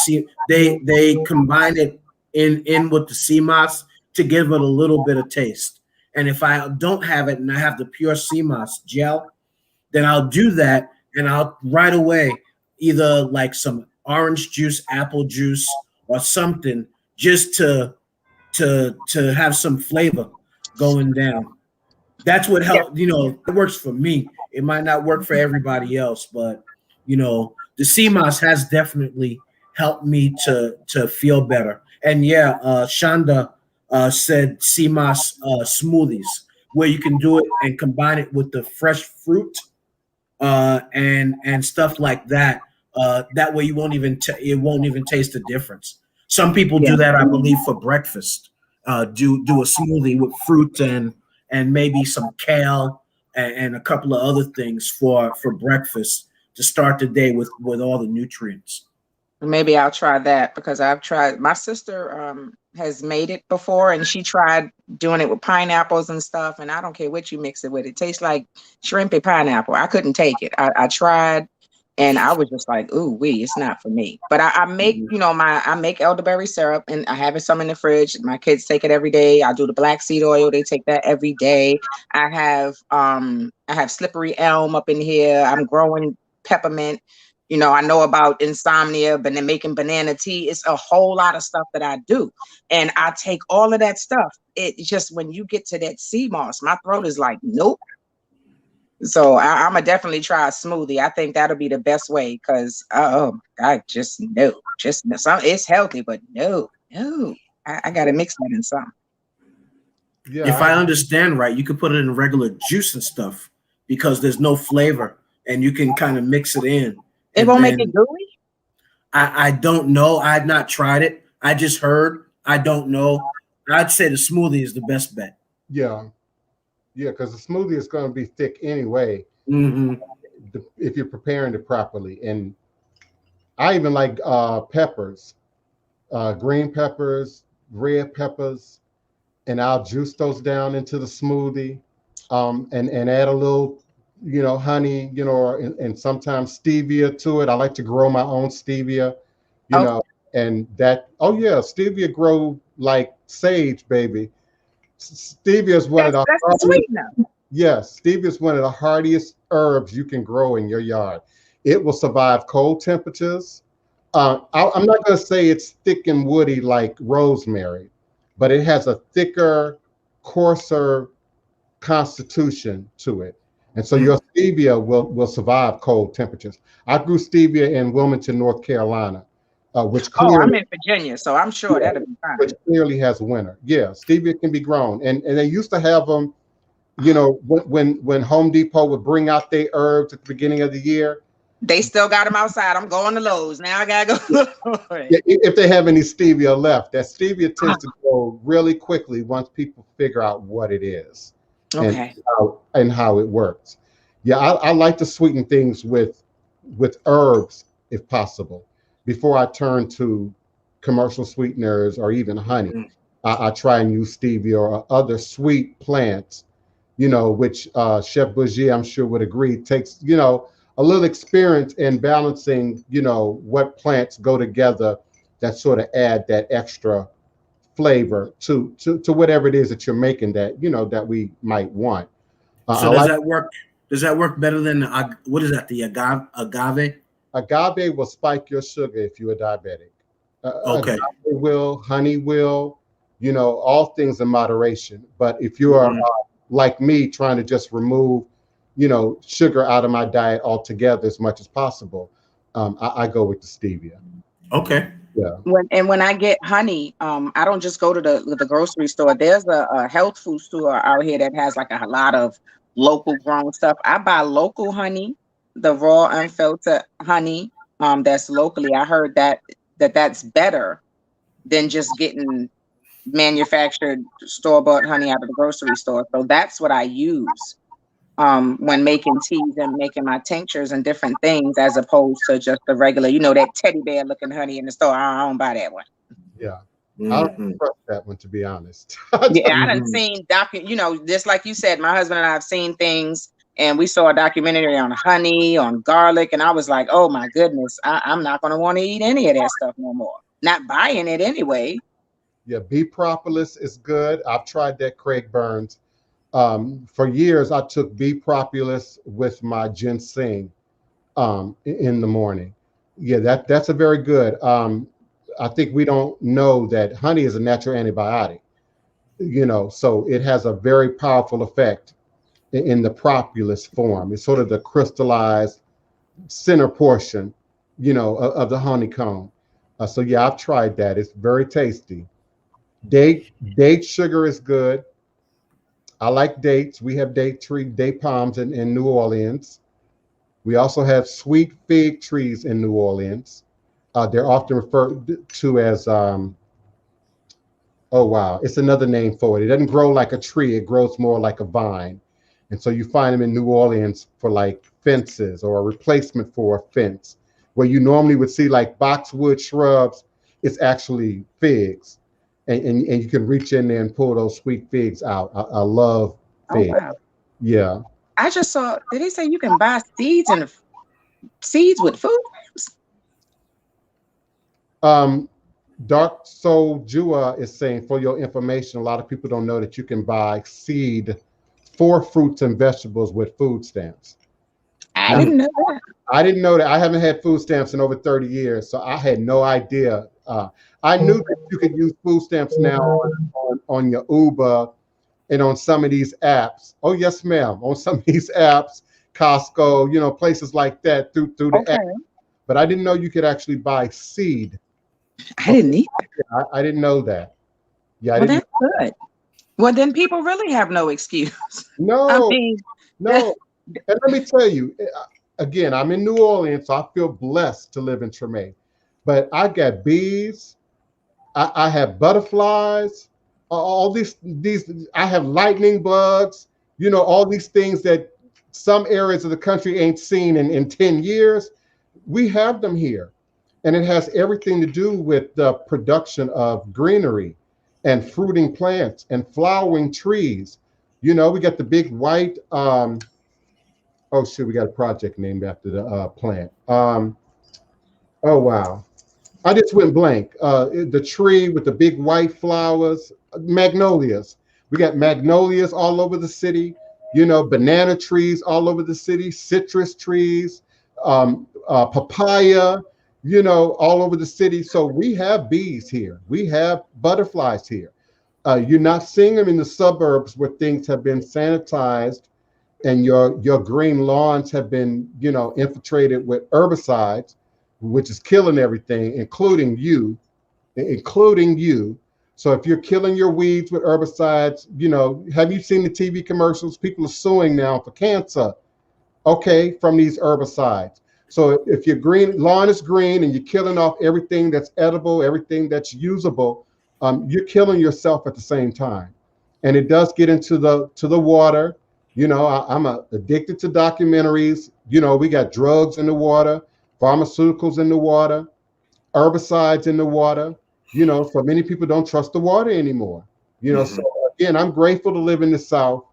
they combine it in with the sea moss to give it a little bit of taste. And if I don't have it and I have the pure sea moss gel, then I'll do that, and I'll right away either like some orange juice, apple juice, or something just to have some flavor going down. That's what helps. It works for me. It might not work for everybody else, but the sea moss has definitely helped me to feel better. And yeah, Shonda said sea moss smoothies, where you can do it and combine it with the fresh fruit and stuff like that. That way, it won't even taste the difference. Some people do that, I believe, for breakfast. Do a smoothie with fruit and maybe some kale and a couple of other things for breakfast to start the day with all the nutrients. maybe I'll try that, because I've tried. My sister has made it before, and she tried doing it with pineapples and stuff. And I don't care what you mix it with; it tastes like shrimpy pineapple. I couldn't take it. I tried. And I was just like, ooh, it's not for me. But I make, I make elderberry syrup, and I have some in the fridge. My kids take it every day. I do the black seed oil. They take that every day. I have slippery elm up in here. I'm growing peppermint. I know about insomnia, but then making banana tea. It's a whole lot of stuff that I do. And I take all of that stuff. It just, when you get to that sea moss, my throat is like, nope. So I'm gonna definitely try a smoothie. I think that'll be the best way, because I just no, it's healthy, but no, I gotta mix that in some. Yeah, if I understand right, you could put it in regular juice and stuff because there's no flavor, and you can kind of mix it in. It won't make it gooey? I don't know. I've not tried it. I just heard. I don't know. I'd say the smoothie is the best bet. Yeah. Yeah, because the smoothie is going to be thick anyway, if you're preparing it properly. And I even like peppers, green peppers, red peppers, and I'll juice those down into the smoothie, and add a little, honey, and sometimes stevia to it. I like to grow my own stevia, and that. Oh yeah, stevia grow like sage, baby. Stevia is one of the stevia is one of the hardiest herbs you can grow in your yard. It will survive cold temperatures. I'm not going to say it's thick and woody like rosemary, but it has a thicker, coarser constitution to it. And so your stevia will survive cold temperatures. I grew stevia in Wilmington, North Carolina. Which clearly, I'm in Virginia, so I'm sure that'll be fine. Which clearly has winter. Yeah, stevia can be grown, and they used to have them. When Home Depot would bring out their herbs at the beginning of the year, they still got them outside. I'm going to Lowe's now. I gotta go. If they have any stevia left, that stevia tends to go really quickly once people figure out what it is, and how it works. Yeah, I like to sweeten things with herbs if possible. Before I turn to commercial sweeteners or even honey, I try and use stevia or other sweet plants, which Chef Bougie, I'm sure, would agree, takes, a little experience in balancing, what plants go together that sort of add that extra flavor to whatever it is that you're making that, that we might want. So does that work? Does that work better than what is that? The agave? Agave will spike your sugar if you're diabetic. Okay. Agave will, honey will, all things in moderation. But if you are like me, trying to just remove, sugar out of my diet altogether as much as possible, I go with the stevia. Okay. Yeah. When I get honey, I don't just go to the grocery store. There's a health food store out here that has like a lot of local grown stuff. I buy local honey, the raw unfiltered honey, that's locally. I heard that's better than just getting manufactured store-bought honey out of the grocery store. So that's what I use when making teas and making my tinctures and different things, as opposed to just the regular, that teddy bear looking honey in the store. I don't buy that one. Yeah. I don't trust that one, to be honest. Yeah, I done seen just like you said, my husband and I have seen things, and we saw a documentary on honey, on garlic, and I was like, oh my goodness, I'm not going to want to eat any of that stuff no more. Not buying it anyway. Yeah, bee propolis is good. I've tried that, Craig Burns. For years, I took bee propolis with my ginseng in the morning. Yeah, that's a very good. I think we don't know that honey is a natural antibiotic, so it has a very powerful effect in the propolis form. It's sort of the crystallized center portion, of the honeycomb. So yeah, I've tried that. It's very tasty. Date sugar is good. I like dates. We have date palms in New Orleans. We also have sweet fig trees in New Orleans. They're often referred to as, it's another name for it. It doesn't grow like a tree. It grows more like a vine. And so you find them in New Orleans for like fences or a replacement for a fence. Where you normally would see like boxwood shrubs, it's actually figs. And you can reach in there and pull those sweet figs out. I love figs. Oh, wow. Yeah. I just saw, did he say you can buy seeds with food? Dark Soul Jua is saying, for your information, a lot of people don't know that you can buy seed for fruits and vegetables with food stamps. I didn't know that. I didn't know that. I haven't had food stamps in over 30 years, so I had no idea. I knew that you could use food stamps now on your Uber and on some of these apps. Oh, yes, ma'am. On some of these apps, Costco, places like that through the app. But I didn't know you could actually buy seed. I didn't either. I didn't know that. Yeah, that's good. Well, then people really have no excuse. No. And let me tell you, again, I'm in New Orleans, so I feel blessed to live in Treme. But I got bees, I have butterflies, all these. I have lightning bugs. All these things that some areas of the country ain't seen in 10 years. We have them here. And it has everything to do with the production of greenery and fruiting plants and flowering trees. We got the big white, we got a project named after the plant. Oh, wow. I just went blank. The tree with the big white flowers, magnolias. We got magnolias all over the city, banana trees all over the city, citrus trees, papaya, all over the city. So we have bees here. We have butterflies here. You're not seeing them in the suburbs where things have been sanitized and your green lawns have been, infiltrated with herbicides, which is killing everything, including you. So if you're killing your weeds with herbicides, have you seen the TV commercials? People are suing now for cancer, from these herbicides. So if your lawn is green and you're killing off everything that's edible, everything that's usable, you're killing yourself at the same time. And it does get into the water. I'm addicted to documentaries. We got drugs in the water, pharmaceuticals in the water, herbicides in the water. So many people don't trust the water anymore. So again, I'm grateful to live in the South.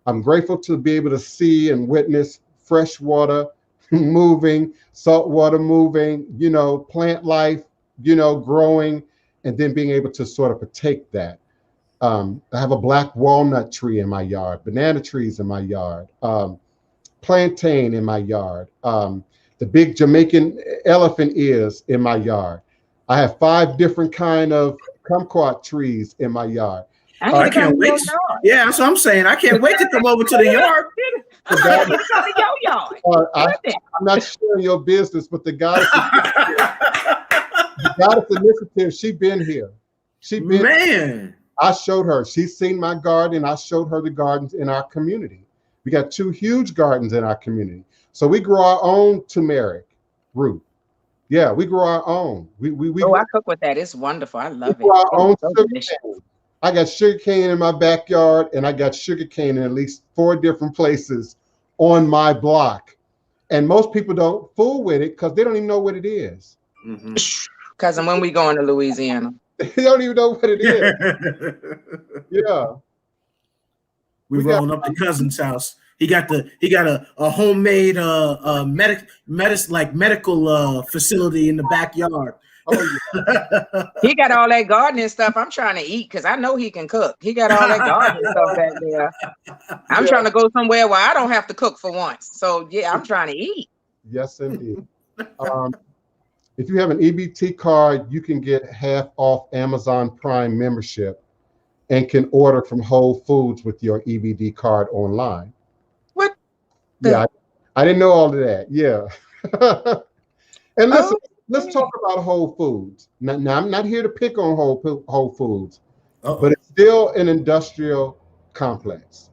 I'm grateful to be able to see and witness fresh water moving, salt water moving, plant life, growing, and then being able to sort of partake that. I have a black walnut tree in my yard, banana trees in my yard, plantain in my yard, the big Jamaican elephant ears in my yard. I have 5 different kind of kumquat trees in my yard. I can't wait. Yeah, that's what I'm saying. I can't wait to come over to the yard. I'm not sharing your business, but the goddess initiative, she been here. Man. I showed her. She's seen my garden. I showed her the gardens in our community. We got 2 huge gardens in our community. So we grow our own turmeric root. Yeah, we grow our own. We Oh, I cook with that. It's wonderful. I love it. grow our own So sugar delicious. cane. I got sugar cane in my backyard, and I got sugar cane in at least 4 different places on my block. And most people don't fool with it because they don't even know what it is. Cousin, when we going to Louisiana? They don't even know what it is. Yeah. We rolling up to cousin's house. He got a homemade medical facility in the backyard. Oh, yeah. He got all that gardening stuff. I'm trying to eat because I know he can cook. He got all that gardening stuff back there. I'm trying to go somewhere where I don't have to cook for once. So yeah, I'm trying to eat. Yes, indeed. If you have an EBT card, you can get half off Amazon Prime membership and can order from Whole Foods with your EBT card online. What? Yeah, I didn't know all of that. Yeah. And listen, let's talk about Whole Foods. Now, I'm not here to pick on Whole Foods, but it's still an industrial complex.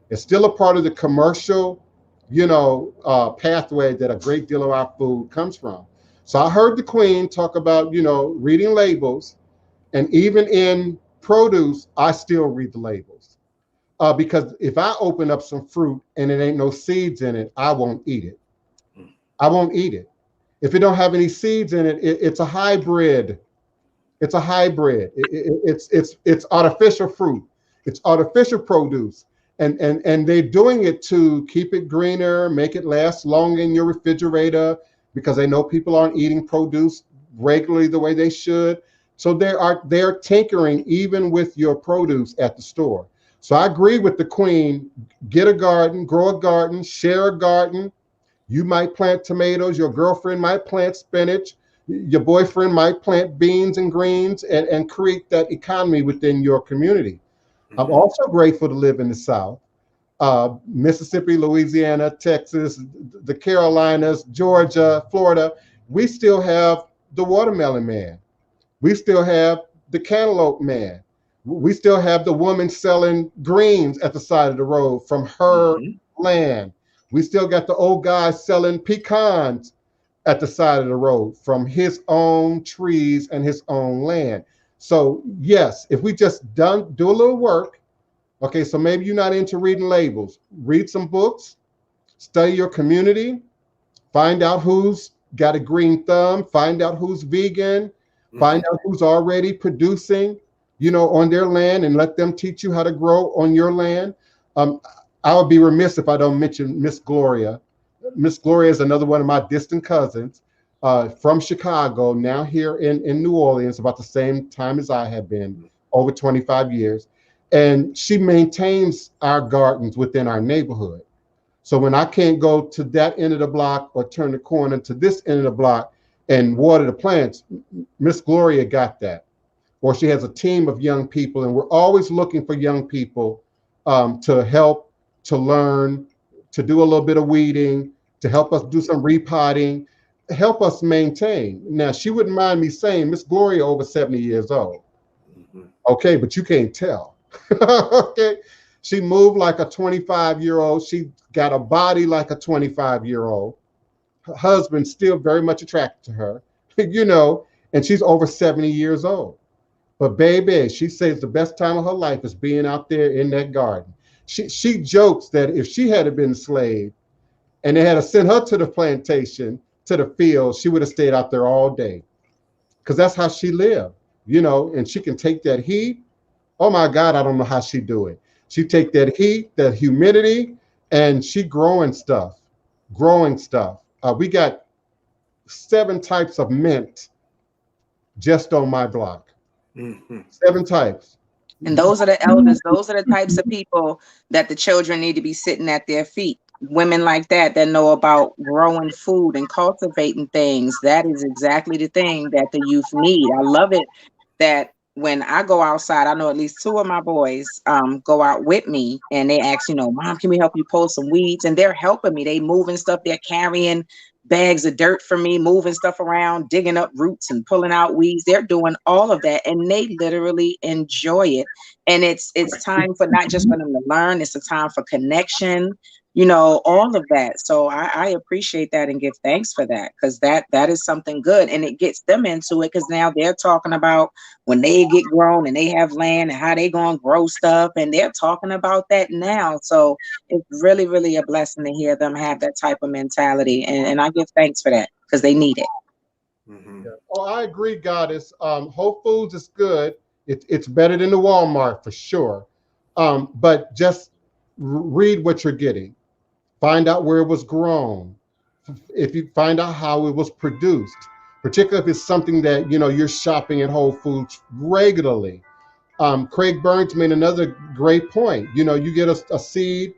It's still a part of the commercial, pathway that a great deal of our food comes from. So I heard the Queen talk about, reading labels, and even in produce, I still read the labels. Because if I open up some fruit and it ain't no seeds in it, I won't eat it. I won't eat it. If it don't have any seeds in it, it's a hybrid. It's a hybrid. It's artificial fruit. It's artificial produce. And they're doing it to keep it greener, make it last long in your refrigerator, because they know people aren't eating produce regularly the way they should. So they're tinkering even with your produce at the store. So I agree with the Queen. Get a garden, grow a garden, share a garden. You might plant tomatoes. Your girlfriend might plant spinach. Your boyfriend might plant beans and greens, and create that economy within your community. I'm also grateful to live in the South. Mississippi, Louisiana, Texas, the Carolinas, Georgia, Florida. We still have the watermelon man. We still have the cantaloupe man. We still have the woman selling greens at the side of the road from her land. We still got the old guy selling pecans at the side of the road from his own trees and his own land. So yes, if we just do a little work, okay, so maybe you're not into reading labels. Read some books, study your community, find out who's got a green thumb, find out who's vegan, find out who's already producing, on their land, and let them teach you how to grow on your land. I would be remiss if I don't mention Miss Gloria. Miss Gloria is another one of my distant cousins from Chicago, now here in New Orleans, about the same time as I have been, over 25 years. And she maintains our gardens within our neighborhood. So when I can't go to that end of the block or turn the corner to this end of the block and water the plants, Miss Gloria got that. Or she has a team of young people, and we're always looking for young people to help, to learn, to do a little bit of weeding, to help us do some repotting, help us maintain. Now, she wouldn't mind me saying, Miss Gloria over 70 years old. Okay, but you can't tell. Okay, she moved like a 25-year-old. She got a body like a 25-year-old. Her husband's still very much attracted to her, and she's over 70 years old. But baby, she says the best time of her life is being out there in that garden. She jokes that if she had been a slave and they had to send her to the plantation, to the field, she would have stayed out there all day, because that's how she lived, and she can take that heat. Oh my God, I don't know how she do it. She take that heat, that humidity, and she growing stuff. We got 7 types of mint just on my block. 7 types. And those are the elders. Those are the types of people that the children need to be sitting at their feet. Women like that know about growing food and cultivating things. That is exactly the thing that the youth need. I love it that when I go outside, I know at least 2 of my boys go out with me, and they ask, Mom, can we help you pull some weeds? And they're helping me. They moving stuff. They're carrying bags of dirt for me, moving stuff around, digging up roots and pulling out weeds. They're doing all of that, and they literally enjoy it. And it's time for not just for them to learn. It's a time for connection. all of that. So I appreciate that and give thanks for that, because that is something good, and it gets them into it, because now they're talking about when they get grown and they have land and how they gonna grow stuff, and they're talking about that now. So it's really, really a blessing to hear them have that type of mentality, and I give thanks for that, because they need it. Yeah. Oh, I agree, Goddess. Whole Foods is good. It's better than the Walmart for sure. But just read what you're getting. Find out where it was grown. If you find out how it was produced, particularly if it's something that you're shopping at Whole Foods regularly. Craig Burns made another great point. You get a seed,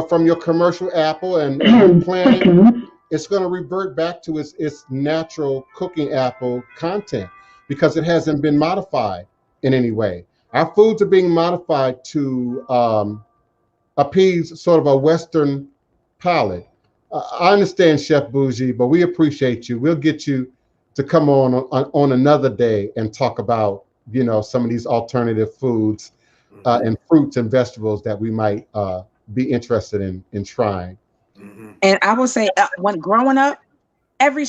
from your commercial apple, and you plant it. It's going to revert back to its natural cooking apple content, because it hasn't been modified in any way. Our foods are being modified to appease sort of a Western palate. I understand, Chef Bougie, but we appreciate you. We'll get you to come on another day and talk about some of these alternative foods and fruits and vegetables that we might be interested in trying. And I will say, when growing up, every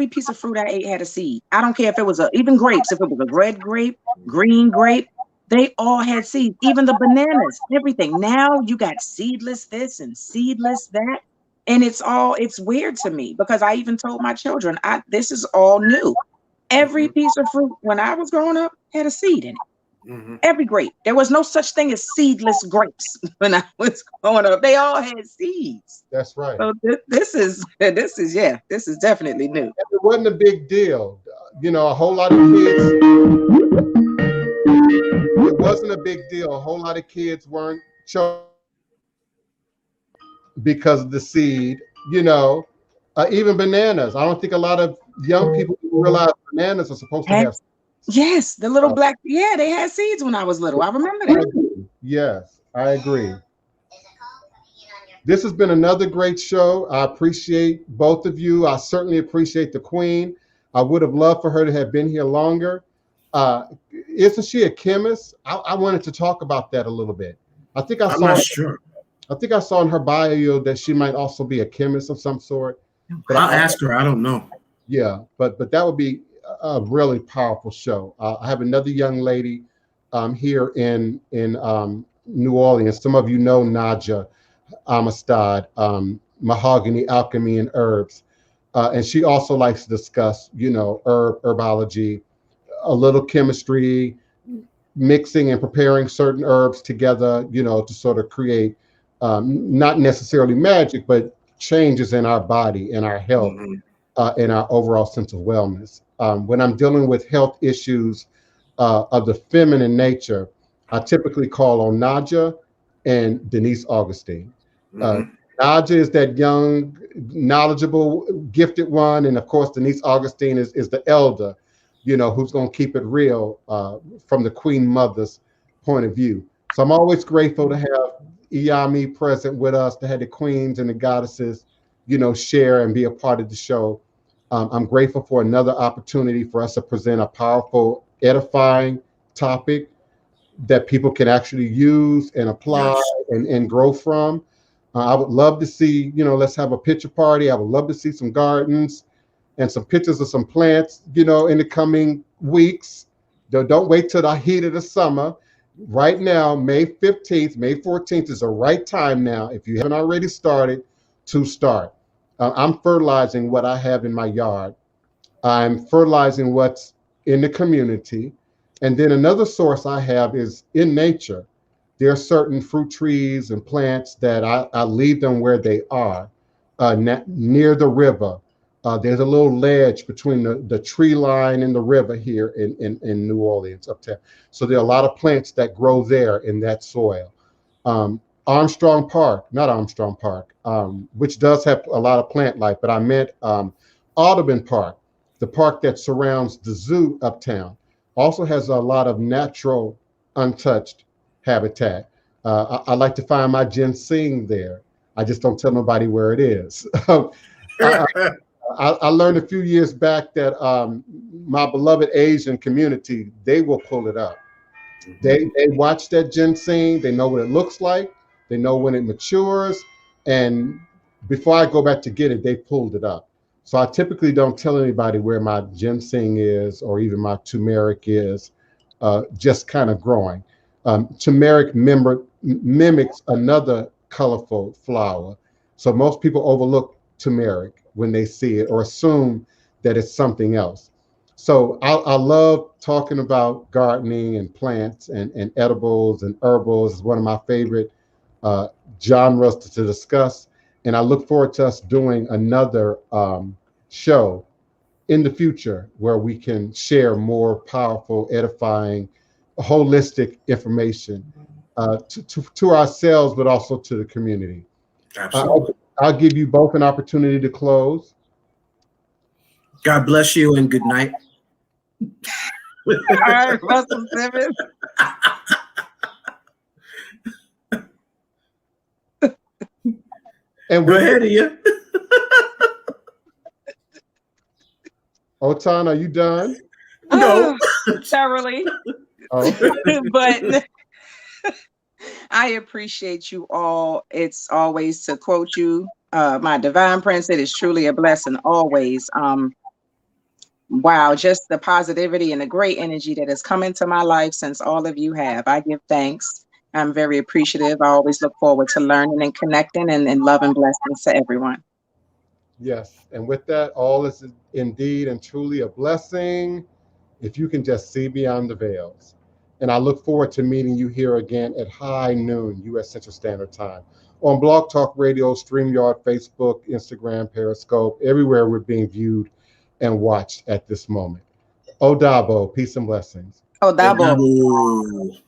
piece of fruit I ate had a seed. I don't care if it was even grapes, if it was a red grape, green grape, they all had seeds. Even the bananas, everything. Now you got seedless this and seedless that, and it's weird to me, because I even told my children, this is all new. Every piece of fruit when I was growing up had a seed in it. Every grape. There was no such thing as seedless grapes when I was growing up. They all had seeds. That's right. So this is definitely new. It wasn't a big deal. A whole lot of kids. It wasn't a big deal. A whole lot of kids weren't chosen because of the seed. Even bananas. I don't think a lot of young people realize bananas are supposed to have. Yes, the little black. Yeah, they had seeds when I was little. I remember that. Yes, I agree. This has been another great show. I appreciate both of you. I certainly appreciate the Queen. I would have loved for her to have been here longer. Isn't she a chemist? I wanted to talk about that a little bit. I'm not sure. I think I saw in her bio that she might also be a chemist of some sort. But I'll ask her. I don't know. Yeah, but that would be a really powerful show. I have another young lady here in New Orleans. Some of you know Naja Amistad, Mahogany, Alchemy, and Herbs. And she also likes to discuss, herbology, a little chemistry, mixing and preparing certain herbs together, to sort of create not necessarily magic, but changes in our body, in our health, in our overall sense of wellness. When I'm dealing with health issues of the feminine nature, I typically call on Naja and Denise Augustine. Naja is that young, knowledgeable, gifted one. And of course, Denise Augustine is the elder, who's going to keep it real from the Queen Mother's point of view. So I'm always grateful to have Iyami present with us, to have the queens and the goddesses, share and be a part of the show. I'm grateful for another opportunity for us to present a powerful, edifying topic that people can actually use and apply and grow from. I would love to see, let's have a picture party. I would love to see some gardens and some pictures of some plants, in the coming weeks. Don't wait till the heat of the summer. Right now, May 15th, May 14th is the right time now, if you haven't already started, to start. I'm fertilizing what I have in my yard. I'm fertilizing what's in the community. And then another source I have is in nature. There are certain fruit trees and plants that I leave them where they are, near the river. There's a little ledge between the tree line and the river here in New Orleans uptown. So there are a lot of plants that grow there in that soil. Armstrong Park, not Armstrong Park, which does have a lot of plant life, but I meant Audubon Park, the park that surrounds the zoo uptown, also has a lot of natural, untouched habitat. I like to find my ginseng there. I just don't tell nobody where it is. I learned a few years back that my beloved Asian community, they will pull it up. They watch that ginseng. They know what it looks like. They know when it matures. And before I go back to get it, they pulled it up. So I typically don't tell anybody where my ginseng is or even my turmeric is, just kind of growing. Turmeric mimics another colorful flower. So most people overlook turmeric when they see it or assume that it's something else. So I love talking about gardening and plants and edibles and herbals. Is one of my favorite genres to discuss. And I look forward to us doing another show in the future where we can share more powerful, edifying, holistic information to ourselves, but also to the community. Absolutely. I'll give you both an opportunity to close. God bless you and good night. All right, Russell Simmons. And go ahead, Ian. Otun, are you done? No. Thoroughly. Oh. But I appreciate you all. It's always, to quote you, my divine prince, it is truly a blessing always. Wow, just the positivity and the great energy that has come into my life since all of you have. I give thanks. I'm very appreciative. I always look forward to learning and connecting, and love and blessings to everyone. Yes, and with that, all is indeed and truly a blessing if you can just see beyond the veils. And I look forward to meeting you here again at high noon, U.S. Central Standard Time, on Blog Talk Radio, StreamYard, Facebook, Instagram, Periscope, everywhere we're being viewed and watched at this moment. Odabo, peace and blessings. Odabo. Odabo.